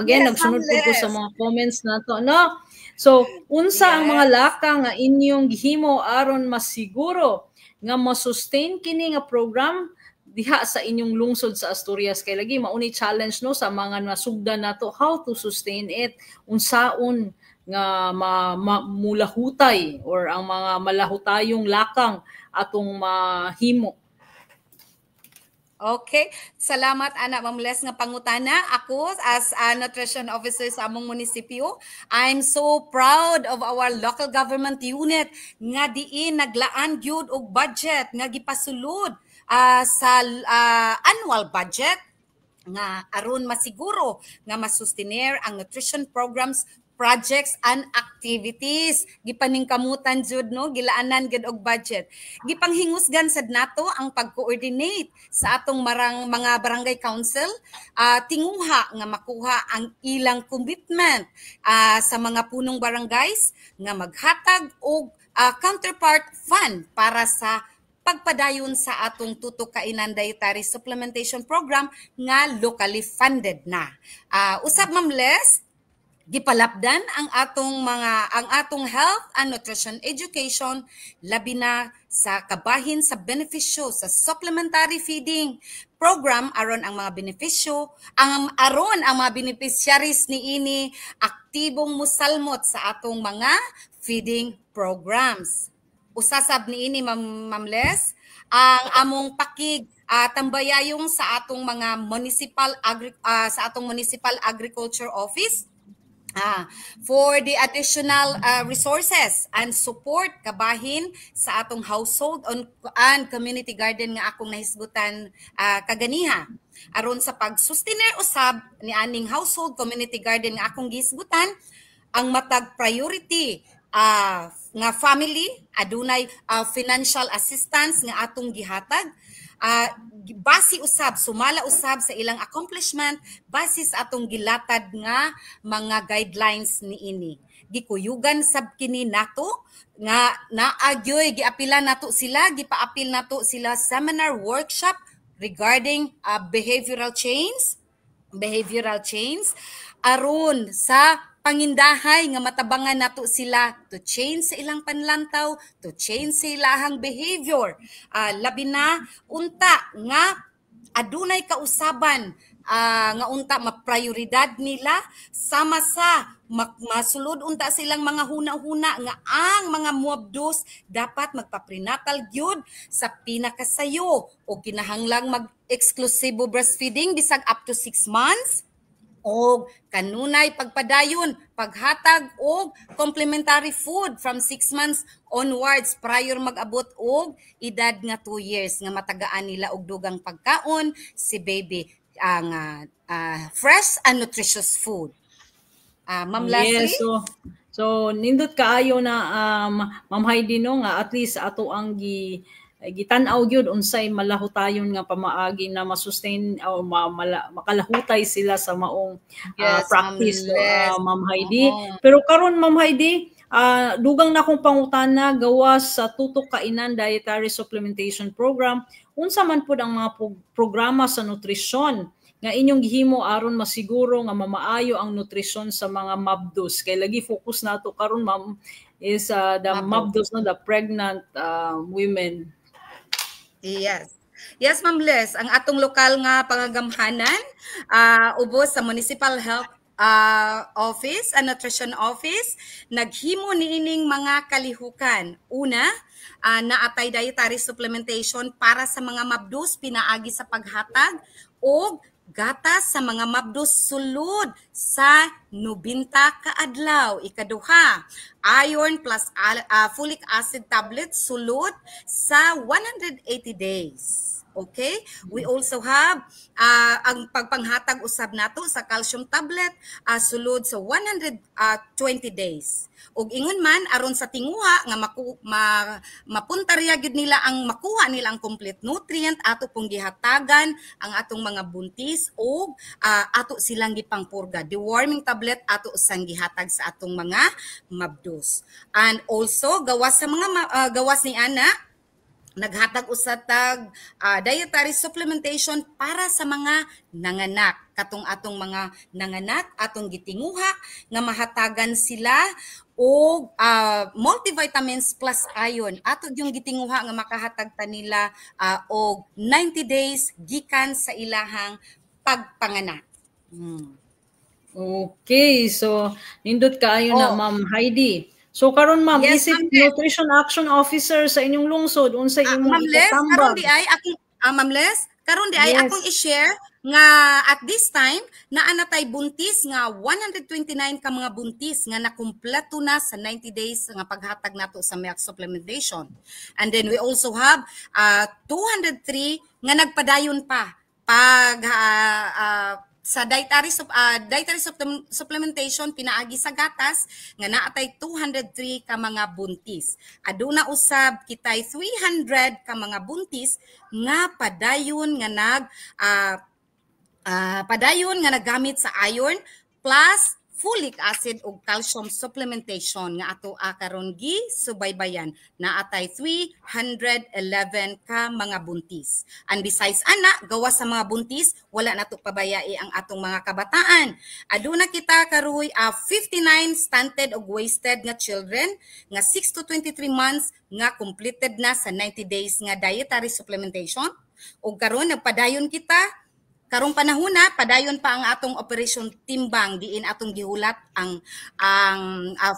again nagsunod po ko sa mga comments nato, no? So unsa ang mga laka nga inyong gihimo aron masiguro nga ma-sustain kini nga program diha sa inyong lungsod sa Asturias, kay lagi mauni challenge no sa mga nasugdan nato how to sustain it, unsaon nga mulahutay or ang mga malahutayong lakang atong mahimo. Okay, salamat ana Ma'am Les nga pangutana. Ako as a nutrition officer sa among munisipyo, I'm so proud of our local government unit nga diin naglaan gyud og budget nga gipasulod sa annual budget nga aron masiguro nga masustainer ang nutrition programs, projects and activities. Gipaningkamutan jud no, gilaanan gid og budget. Gipanghingusgan sad nato ang pag-coordinate sa atong mga barangay council, tinguha nga makuha ang ilang commitment sa mga punong barangays nga maghatag og counterpart fund para sa pagpadayon sa atong tutok kainan dietary supplementation program nga locally funded na. Usab Ma'am Les, gipalapdan ang atong health and nutrition education labi na sa kabahin sa benepisyo sa supplementary feeding program aron ang mga benepisyo ang mga beneficiaries niini aktibong musalmot sa atong mga feeding programs. Usasab niini Ma'am Les ang among pakig tambayayong sa atong mga municipal agriculture office for the additional resources and support kabahin sa atong household and community garden nga akong nahisgutan kaganiha aron sa pag-sustainer usab ni aning household community garden nga akong gihisgutan ang matag priority nga family adunay financial assistance nga atong gihatag base usab sumala usab sa ilang accomplishment base sa atong gilatad nga mga guidelines niini. Gikuyugan sab kini nato nga naagyoy giapilan nato sila, gipaapil nato sila seminar workshop regarding behavioral change aron sa pangindahay nga matabangan nato sila to change sa ilang panlantaw, to change sa ilahang behavior. Labi na unta nga adunay kausaban nga unta maprioridad nila sama sa masulod unta silang mga huna-huna nga ang mga muabdos dapat magpa-prenatal gyud sa pinakasayo o kinahanglang mag-exclusive breastfeeding bisag up to 6 months. O kanunay pagpadayon, paghatag og complementary food from 6 months onwards prior mag-abot og edad nga 2 years nga matagaan nila og dugang pagkaon si baby ang fresh and nutritious food. Ma'am Leslie? Yes, so nindot kaayo na Ma'am Heidi no nga at least ato ang gitan-aw gyud unsay malahutayon nga pamaagi na masustain o makalahutay sila sa maong practice Ma'am Heidi. Pero karon Ma'am Heidi, dugang na akong pangutana gawas sa tutok kainan dietary supplementation program, unsa man pud ang mga programa sa nutrisyon nga inyong gihimo aron masiguro nga mamaayo ang nutrisyon sa mga mabdos. Kay lagi focus nato karon ma'am is the mabdos, no, the pregnant women. Yes. Yes, Ma'am Les, ang atong lokal nga pangagamhanan ubos sa Municipal Health Office and Nutrition Office naghimo niining mga kalihukan. Una, naatay dietary supplementation para sa mga mabdos pinaagi sa paghatag o gatas sa mga mabdos sulod sa 90 ka adlaw. Ikaduha, iron plus folic acid tablets sulod sa 180 days. Okay? We also have ang pagpanghatag usab nato sa calcium tablet sulod sa 120 days. Ug ingon man aron sa tinguha nga mapuntarya gyud nila ang makuha nila ang complete nutrient ato pong gihatagan ang atong mga buntis ug ato silang gipangpurga. Deworming tablet ato usang gihatag sa atong mga mabdos. And also gawas sa mga gawas ni ana naghatag usab tag dietary supplementation para sa mga nanganak. Katong atong mga nanganak atong gitinguha nga mahatagan sila o multivitamins plus iron. Ato yung gitinguha nga makahatag ta nila og 90 days gikan sa ilahang pagpanganak. Okay, so nindot kaayo na Ma'am Heidi. So karon ma'am, Yes, isip Ma'am Les. nutrition action officer sa inyong lungsod unsay imong Ma'am Les, karon ikatambag? di ay akong Ma'am Les, karon di ay Yes. akong i-share nga at this time naa na tay buntis nga 129 ka mga buntis nga nakumpleto na sa 90 days nga paghatag nato sa milk supplementation. And then we also have 203 nga nagpadayon pa pag sa dietary supplementation pinaagi sa gatas nga naatay 203 ka mga buntis. Aduna usab kitay 300 ka mga buntis nga padayon nga naggamit sa iron plus folic acid ug calcium supplementation nga ato karon gi subaybayan naatay 311 ka mga buntis. And besides ana, gawas sa mga buntis, wala nato pabayai ang atong mga kabataan. Aduna kita karoy 59 stunted ug wasted nga children nga 6 to 23 months nga completed na sa 90 days nga dietary supplementation. Ug karon nagpadayon kita karong panahon na padayon pa ang atong operation timbang diin atong gihulat ang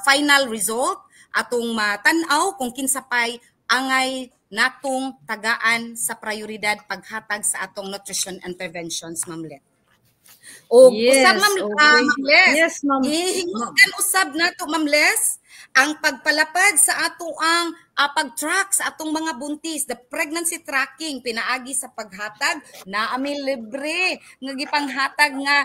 final result atong matan-aw kung kinsa pay angay natong tagaan sa prioridad paghatag sa atong nutrition interventions, Ma'am Les. O usab Ma'am Les. Yes, Ma'am. Ihingutan usab nato Ma'am Les ang pagpalapag sa ato ang pag-track sa atong mga buntis, the pregnancy tracking pinaagi sa paghatag na ami libre nga gipanghatag nga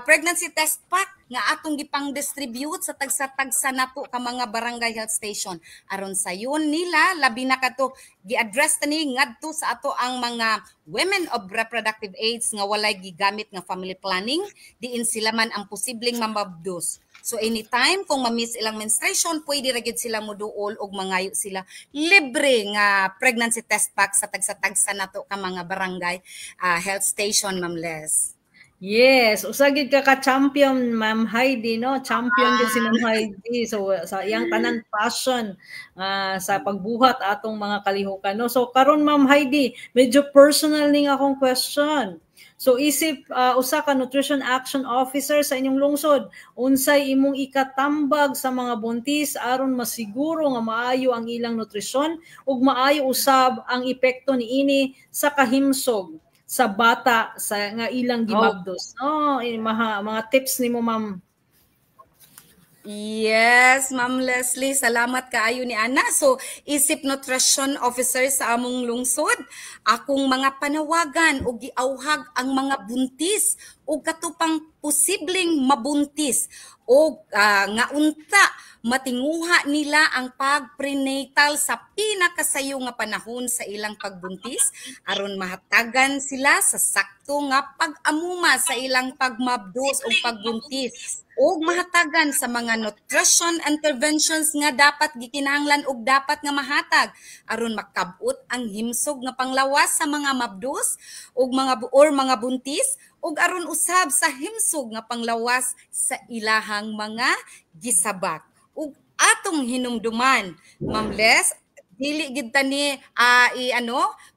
pregnancy test pack nga atong gipang-distribute sa tagsa-tagsa nato ka mga barangay health station aron sayon nila labi na kadto gi-address tani ngadto sa ato ang mga women of reproductive age nga walay gigamit nga family planning diin sila man ang posibleng mamabdos. So anytime kung ma-miss ilang menstruation, pwede ra gyud sila moduol og mangayo sila libre nga pregnancy test pack sa tagsa-tagsa nato ka mga barangay health station, Ma'am Les. Yes, usagid ka ka-champion Ma'am Heidi, no? Champion din si Ma'am Heidi. So sa iyang tanan passion sa pagbuhat atong mga kalihukan, no? So karon Ma'am Heidi, medyo personal ning akong question. So isip usa ka nutrition action officer sa inyong lungsod, unsay imong ikatambag sa mga buntis aron masiguro nga maayo ang ilang nutrisyon ug maayo usab ang epekto niini sa kahimsog sa bata sa nga ilang gimabdos. Mga tips nimo Ma'am. Yes, Ma'am Leslie, salamat kaayo ni Ana. So, isip nutrition officer sa among lungsod, akong mga panawagan o giauhag ang mga buntis o katupang posibleng mabuntis o nga unta matinguha nila ang pag-prenatal sa pinakasayo nga panahon sa ilang pagbuntis aron mahatagan sila sa sakto nga pag-amuma sa ilang pagmabdos o pagbuntis o mahatagan sa mga nutrition interventions nga dapat gikinahanglan ug dapat nga mahatag aron makabot ang himsog nga panglawas sa mga mabdos ug mga buntis ug aron usab sa himsog nga panglawas sa ilahang mga gisabak. Ug atong hinumduman, Ma'am Les, dili gid tani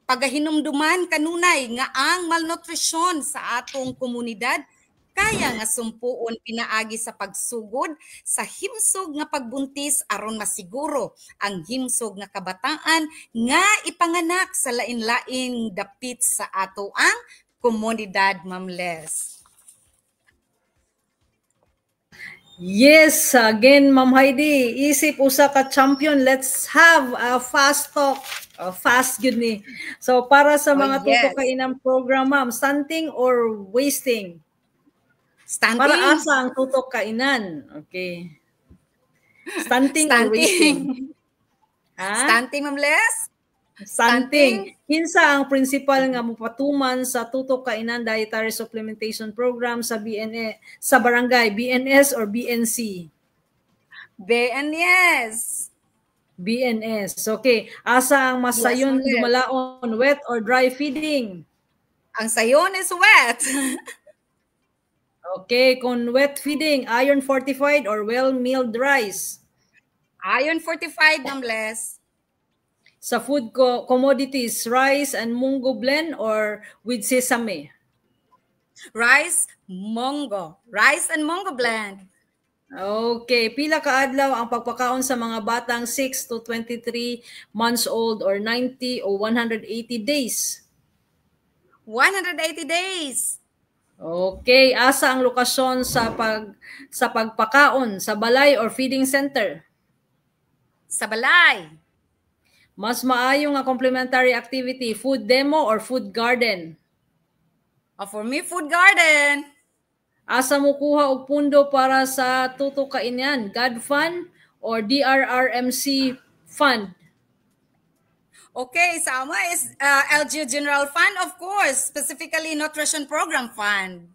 pagahinumduman kanunay nga ang malnutrition sa atong komunidad kaya nga sumpuon pinaagi sa pagsugod sa himsog nga pagbuntis aron masiguro ang himsog nga kabataan nga ipanganak sa lain-laing dapit sa ato ang komunidad, Ma'am Les. Yes, again, Ma'am Heidi, isip usa ka champion. Let's have a fast talk. Fast good ni. So para sa mga tutok kainang program, ma'am, stunting or wasting? Stunting. Para asa ang tutok kainan? Okay. Stunting or wasting? Ha? Stunting, Ma'am Les? Stunting. Kinsa ang principal nga mopatuman sa tutok kainan dietary supplementation program sa sa barangay, BNS or BNC? BNS. BNS. Okay. Asa ang masayon dumalaon, wet or dry feeding? Ang sayon is wet. Okay, kung wet feeding, iron fortified or well-milled rice? Iron fortified, Ma'am Les. Sa food commodities, rice and mungo blend or with sesame? Rice, mungo. Rice and mungo blend. Okay, pila ka adlaw ang pagpakaon sa mga batang 6 to 23 months old or 90 o 180 days? 180 days. Okay, asa ang lokasyon sa pagpakaon, sa balay or feeding center? Sa balay. Mas maayo nga complementary activity, food demo or food garden? For me, food garden. Asa mo kuha og pundo para sa tutok kainan, God Fund or DRRMC Fund? Okay, sa ama is LGU General Fund, of course, specifically Nutrition Program Fund.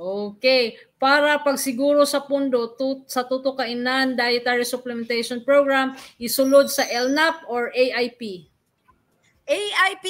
Okay, para pagsiguro sa pundo sa tutok kainan dietary supplementation program, isulod sa LNAP or AIP? AIP.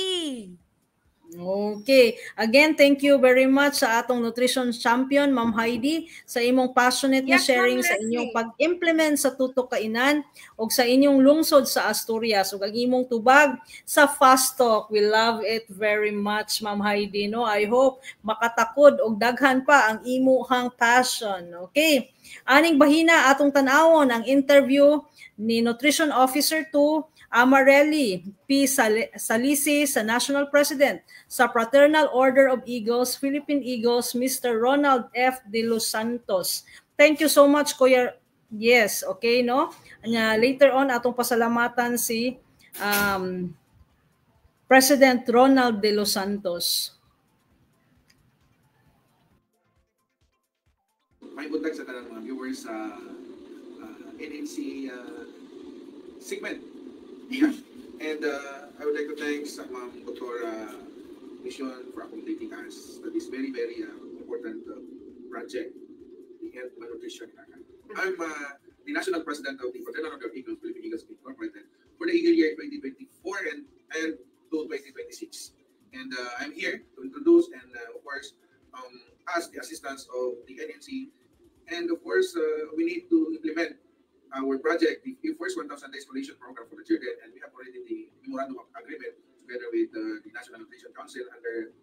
Okay. Again, thank you very much sa atong nutrition champion, Ma'am Heidi, sa imong passionate na sharing sa inyong pag-implement sa tutok kainan o sa inyong lungsod sa Asturias ug ang imong tubag sa Fast Talk. We love it very much, Ma'am Heidi. No? I hope makatakod og daghan pa ang imuhang passion. Okay. Aning bahina atong tanawon ang interview ni Nutrition Officer 2 Amarelli P. Salisi sa National President sa Fraternal Order of Eagles, Philippine Eagles, Mr. Ronald F. De Los Santos. Thank you so much, Kuya. Yes, okay, no? Later on, atong pasalamatan si President Ronald De Los Santos. May buntag sa tanang mga viewers sa NNC segment. Yeah. And I would like to thank Ma'am Dr. Mission for accommodating us to this very, very important project, the health malnutrition. I'm the National President of the Fraternal Order of Eagles, Philippine Eagles Incorporated, for the Eagle Year 2024 and to 2026. And I'm here to introduce and, of course, ask the assistance of the NNC. And, of course, we need to implement our project, the first 1,000 days collation program for the children, and we have already the memorandum of agreement together with the National Nutrition Council under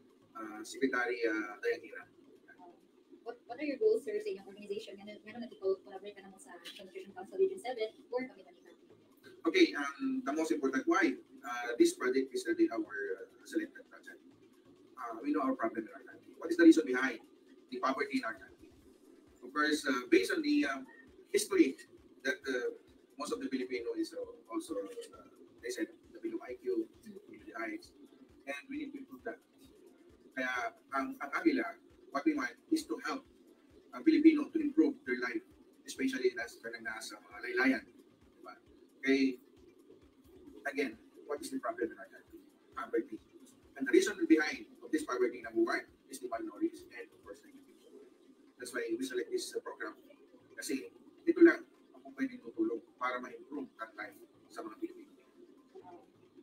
Secretary Diane Hira. What are your goals, sir, sa inyong organization? Meron na collaborate ka naman sa Nutrition Council Region 7 or kami-kami? Okay, the most important why this project is our selected project. We know our problem in our country. What is the reason behind the poverty in our country? Of course, based on the history that most of the Filipino is also, they said, the below IQ, the eyes, and we need to improve that. Kaya ang Avila, what we want is to help ang Filipino to improve their life, especially nasa mga laylayan. Diba? Okay, again, what is the problem in our country? Poverty. And the reason behind of this poverty, number one, is the malnourished and of course education. That's why we select this program. Kasi ito lang pwedeng tutulong para ma-improve that life sa mga Pilipino.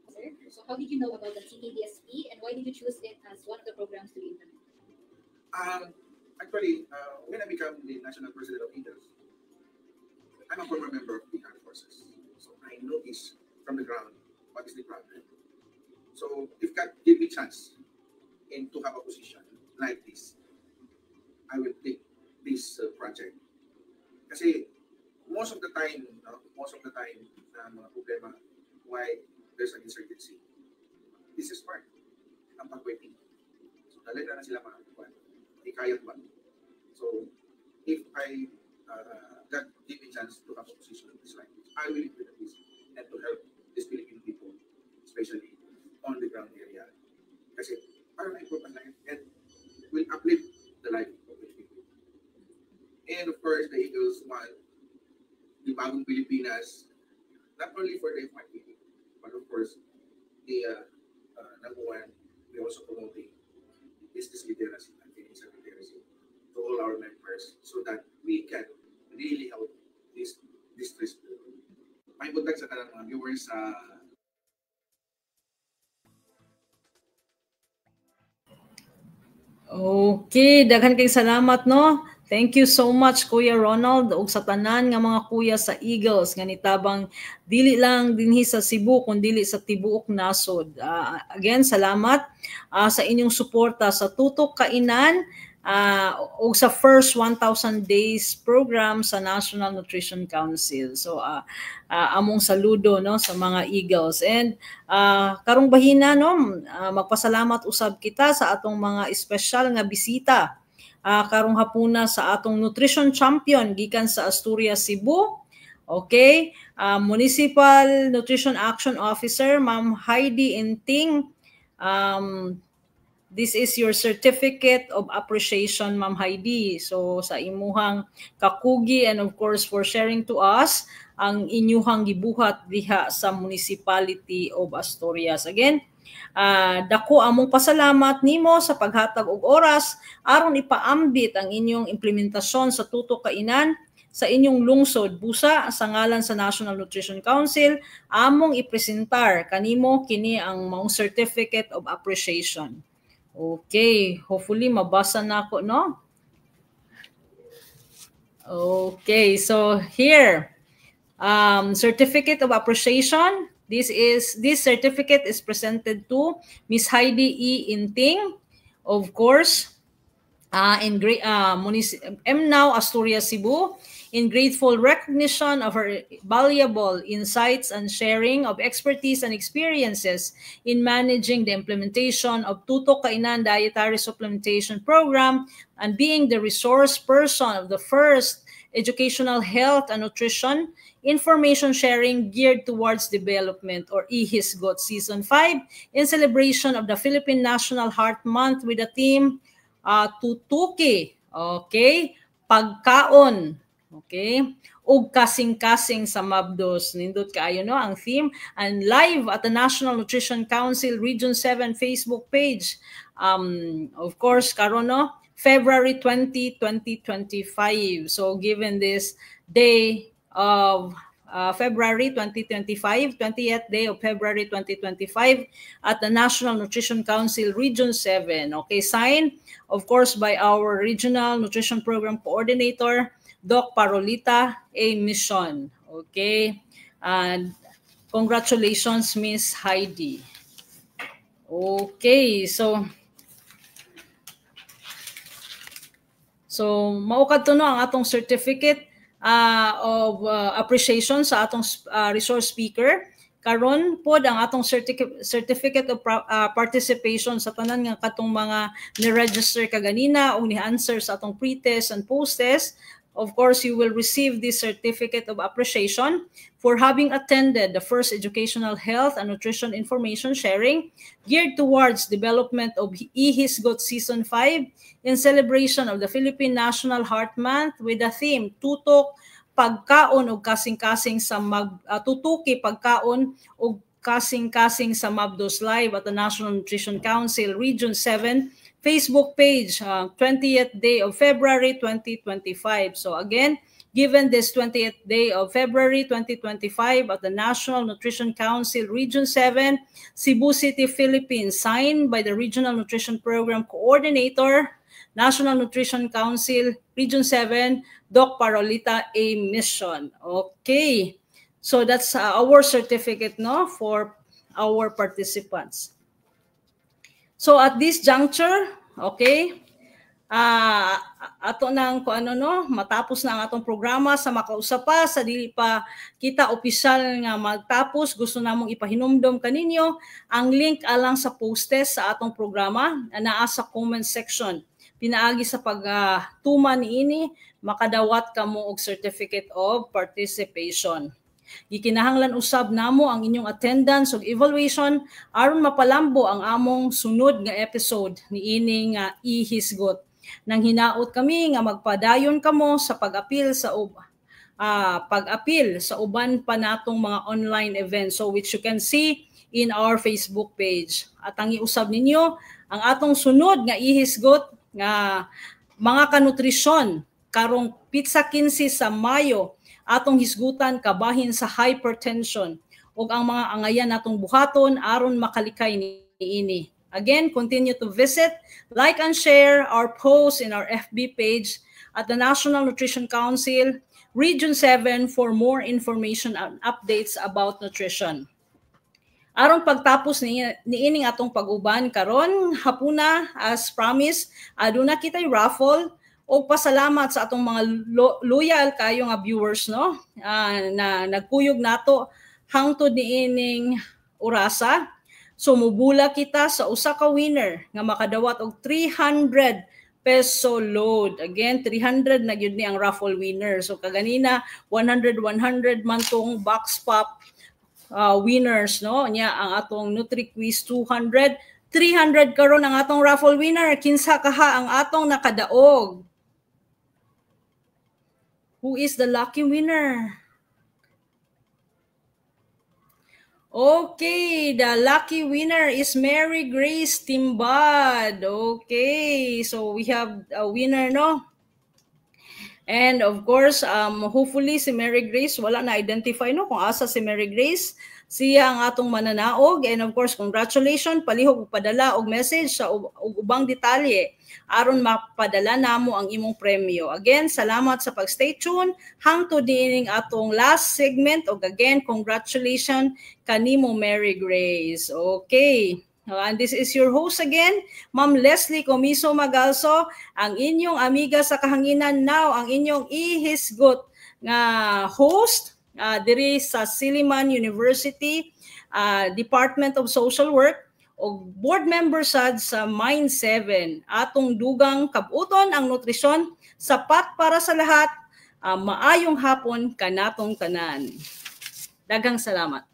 Sir, so how did you know about the CKDSP and why did you choose it as one of the programs to be implemented? Actually, when I became the national president of Eagles, I'm a former member of the armed forces. So I know this from the ground, what is the problem. So if God give me chance and to have a position like this, I will take this project. Kasi most of the time, mga problema, why there's an insurgency, this is part ng pag-waiting. So talaga na sila mga ikayat ba? So if I God give me chance to have a position in this language, I will implement this and to help these Filipino people, especially on the ground area. Kasi parang important na yun and will uplift the life of the people. And of course, the Eagles want the bagong Pilipinas, not only for the FYP, but of course, the number one, we also promoting business literacy and financial literacy to all our members so that we can really help this distressed people. May buntag sa tanang mga viewers sa Okay, daghan kay salamat no. Thank you so much Kuya Ronald ug sa tanan nga mga kuya sa Eagles nga nitabang dili lang dinhi sa Cebu kundi dili sa tibuok nasod. Again, salamat sa inyong suporta sa Tutok Kainan o sa first 1,000 days program sa National Nutrition Council. So among saludo no sa mga Eagles. And karong bahina no, magpasalamat usab kita sa atong mga espesyal nga bisita. Karong hapuna sa atong nutrition champion gikan sa Asturias, Cebu. Okay, Municipal Nutrition Action Officer Ma'am Heidi Inting. This is your certificate of appreciation, Ma'am Heidi. So sa imuhang kakugi and of course for sharing to us ang inyuhang gibuhat diha sa Municipality of Asturias. Again, dako among pasalamat nimo sa paghatag og oras aron ipaambit ang inyong implementasyon sa Tutok Kainan sa inyong lungsod. Busa sa ngalan sa National Nutrition Council, among ipresentar kanimo kini ang maong certificate of appreciation. Okay, hopefully mabasa na ako, no? Okay, so here, certificate of appreciation. This certificate is presented to Miss Heidi E. Inting, of course, MNOW Asturias, Cebu, in grateful recognition of her valuable insights and sharing of expertise and experiences in managing the implementation of Tutok Kainan Dietary Supplementation Program and being the resource person of the first Educational Health and Nutrition Information Sharing Geared Towards Development or IHISGOT Season 5 in celebration of the Philippine National Heart Month with the theme Tutuki, okay, pagkaon, okay, ug kasing-kasing sa Mabdos. Nindot kaayo no ang theme, and live at the National Nutrition Council Region 7 Facebook page. Of course, karon no, February 20, 2025. So given this day of February 2025, 20th day of February 2025 at the National Nutrition Council Region 7. Okay, signed, of course, by our Regional Nutrition Program Coordinator, Doc Parolita A. Mission. Okay, and congratulations, Miss Heidi. Okay, so maukad to no ang atong certificate of appreciation sa atong resource speaker. Karon pod ang atong certificate of participation sa tanan nga katong mga ni-register kaganina o ni-answer sa atong pre-test and post-test. Of course, you will receive this certificate of appreciation for having attended the first Educational Health and Nutrition Information Sharing geared towards development of IHISGOT Season 5 in celebration of the Philippine National Heart Month with the theme Tutok Pagkaon o Kasing-Kasing sa Tutuki Pagkaon o Kasing-Kasing sa Mabdos live at the National Nutrition Council Region 7 Facebook page, 20th day of February 2025. So again, given this 20th day of February 2025 at the National Nutrition Council Region 7, Cebu City, Philippines, signed by the Regional Nutrition Program Coordinator, National Nutrition Council, Region 7, Doc Parolita A. Mission. Okay. So that's our certificate, no, for our participants. So at this juncture, okay, ato nang kung ano, no, matapos na ang atong programa sa makausapa, sa dili pa kita opisyal nga magtapos, gusto namong ipahinumdom kaninyo ang link alang sa postes sa atong programa naa sa comment section. Pinaagi sa pagtuman niini, makadawat kamo og certificate of participation. Gikinahanglan usab namo ang inyong attendance ug evaluation aron mapalambo ang among sunod nga episode niini nga ihisgot. Nang hinaot kami nga magpadayon kamo sa pag-apil sa uban pa natong mga online events, so which you can see in our Facebook page. At ang iusab ninyo ang atong sunod nga ihisgot nga mga kanutrisyon karong Pizza 15 sa Mayo, atong hisgutan kabahin sa hypertension ug ang mga angayan natong buhaton aron makalikay niini. Again, continue to visit, like and share our posts in our FB page at the National Nutrition Council, Region 7 for more information and updates about nutrition. Aron pagtapos niining atong pag-uban karon hapuna, as promised, aduna kitay raffle o pasalamat sa atong mga loyal kayo nga viewers, no, na nagkuyog nato hangtod niining orasa. So mubula kita sa usa ka winner nga makadawat og 300 peso load. Again, 300 na gyud ni ang raffle winner. So kaganina 100 man tong box pop winners, no, nya ang atong NutriQuiz 200, 300 karon ang atong raffle winner. Kinsa kaha ang atong nakadaog? Who is the lucky winner? Okay, the lucky winner is Mary Grace Timbad. Okay, so we have a winner, no? And of course, hopefully si Mary Grace, wala na identify, no, kung asa si Mary Grace. Siya ang atong mananaog. And of course, congratulations, palihog padala og message sa ubang detalye aron mapadala namo ang imong premyo. Again, salamat sa pag-stay tuned hangtod dining atong last segment. Og again, congratulations kanimo Mary Grace. Okay. And this is your host again, Ma'am Leslie Comiso Magalso, ang inyong amiga sa kahanginan now, ang inyong ihisgot nga host diri sa Silliman University Department of Social Work o board member sad sa Mind 7. Atong dugang kabuton ang nutrisyon, sapat para sa lahat, maayong hapon kanatong tanan. Daghang salamat.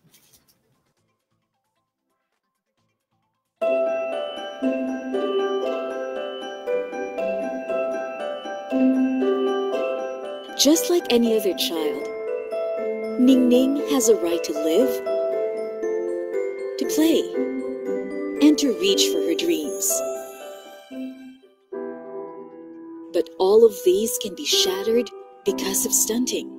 Just like any other child, Ning Ning has a right to live, to play, and to reach for her dreams. But all of these can be shattered because of stunting.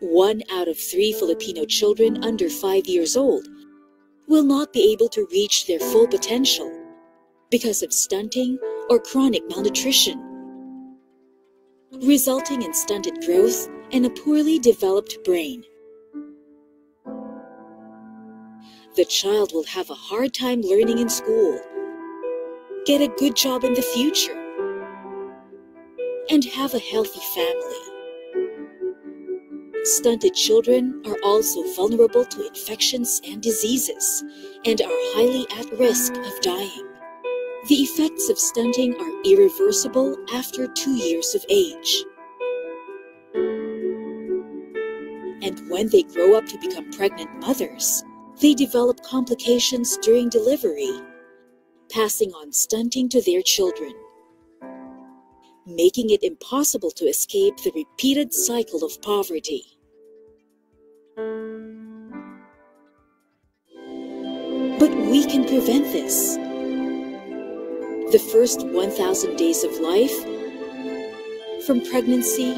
1 out of 3 Filipino children under 5 years old will not be able to reach their full potential because of stunting or chronic malnutrition, resulting in stunted growth and a poorly developed brain. The child will have a hard time learning in school, get a good job in the future, and have a healthy family. Stunted children are also vulnerable to infections and diseases and are highly at risk of dying. The effects of stunting are irreversible after 2 years of age. And when they grow up to become pregnant mothers, they develop complications during delivery, passing on stunting to their children, making it impossible to escape the repeated cycle of poverty. But we can prevent this. The first 1,000 days of life, from pregnancy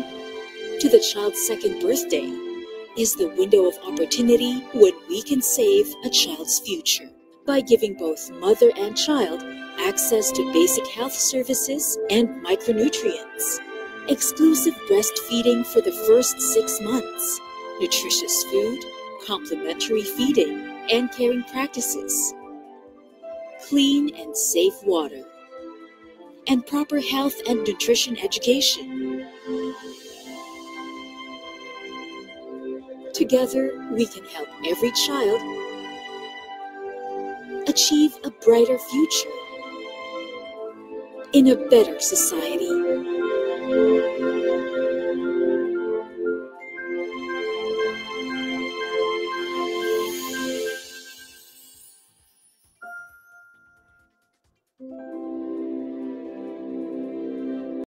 to the child's second birthday, is the window of opportunity when we can save a child's future. by giving both mother and child access to basic health services and micronutrients, exclusive breastfeeding for the first 6 months, nutritious food, complementary feeding, and caring practices, clean and safe water, and proper health and nutrition education. Together, we can help every child achieve a brighter future in a better society.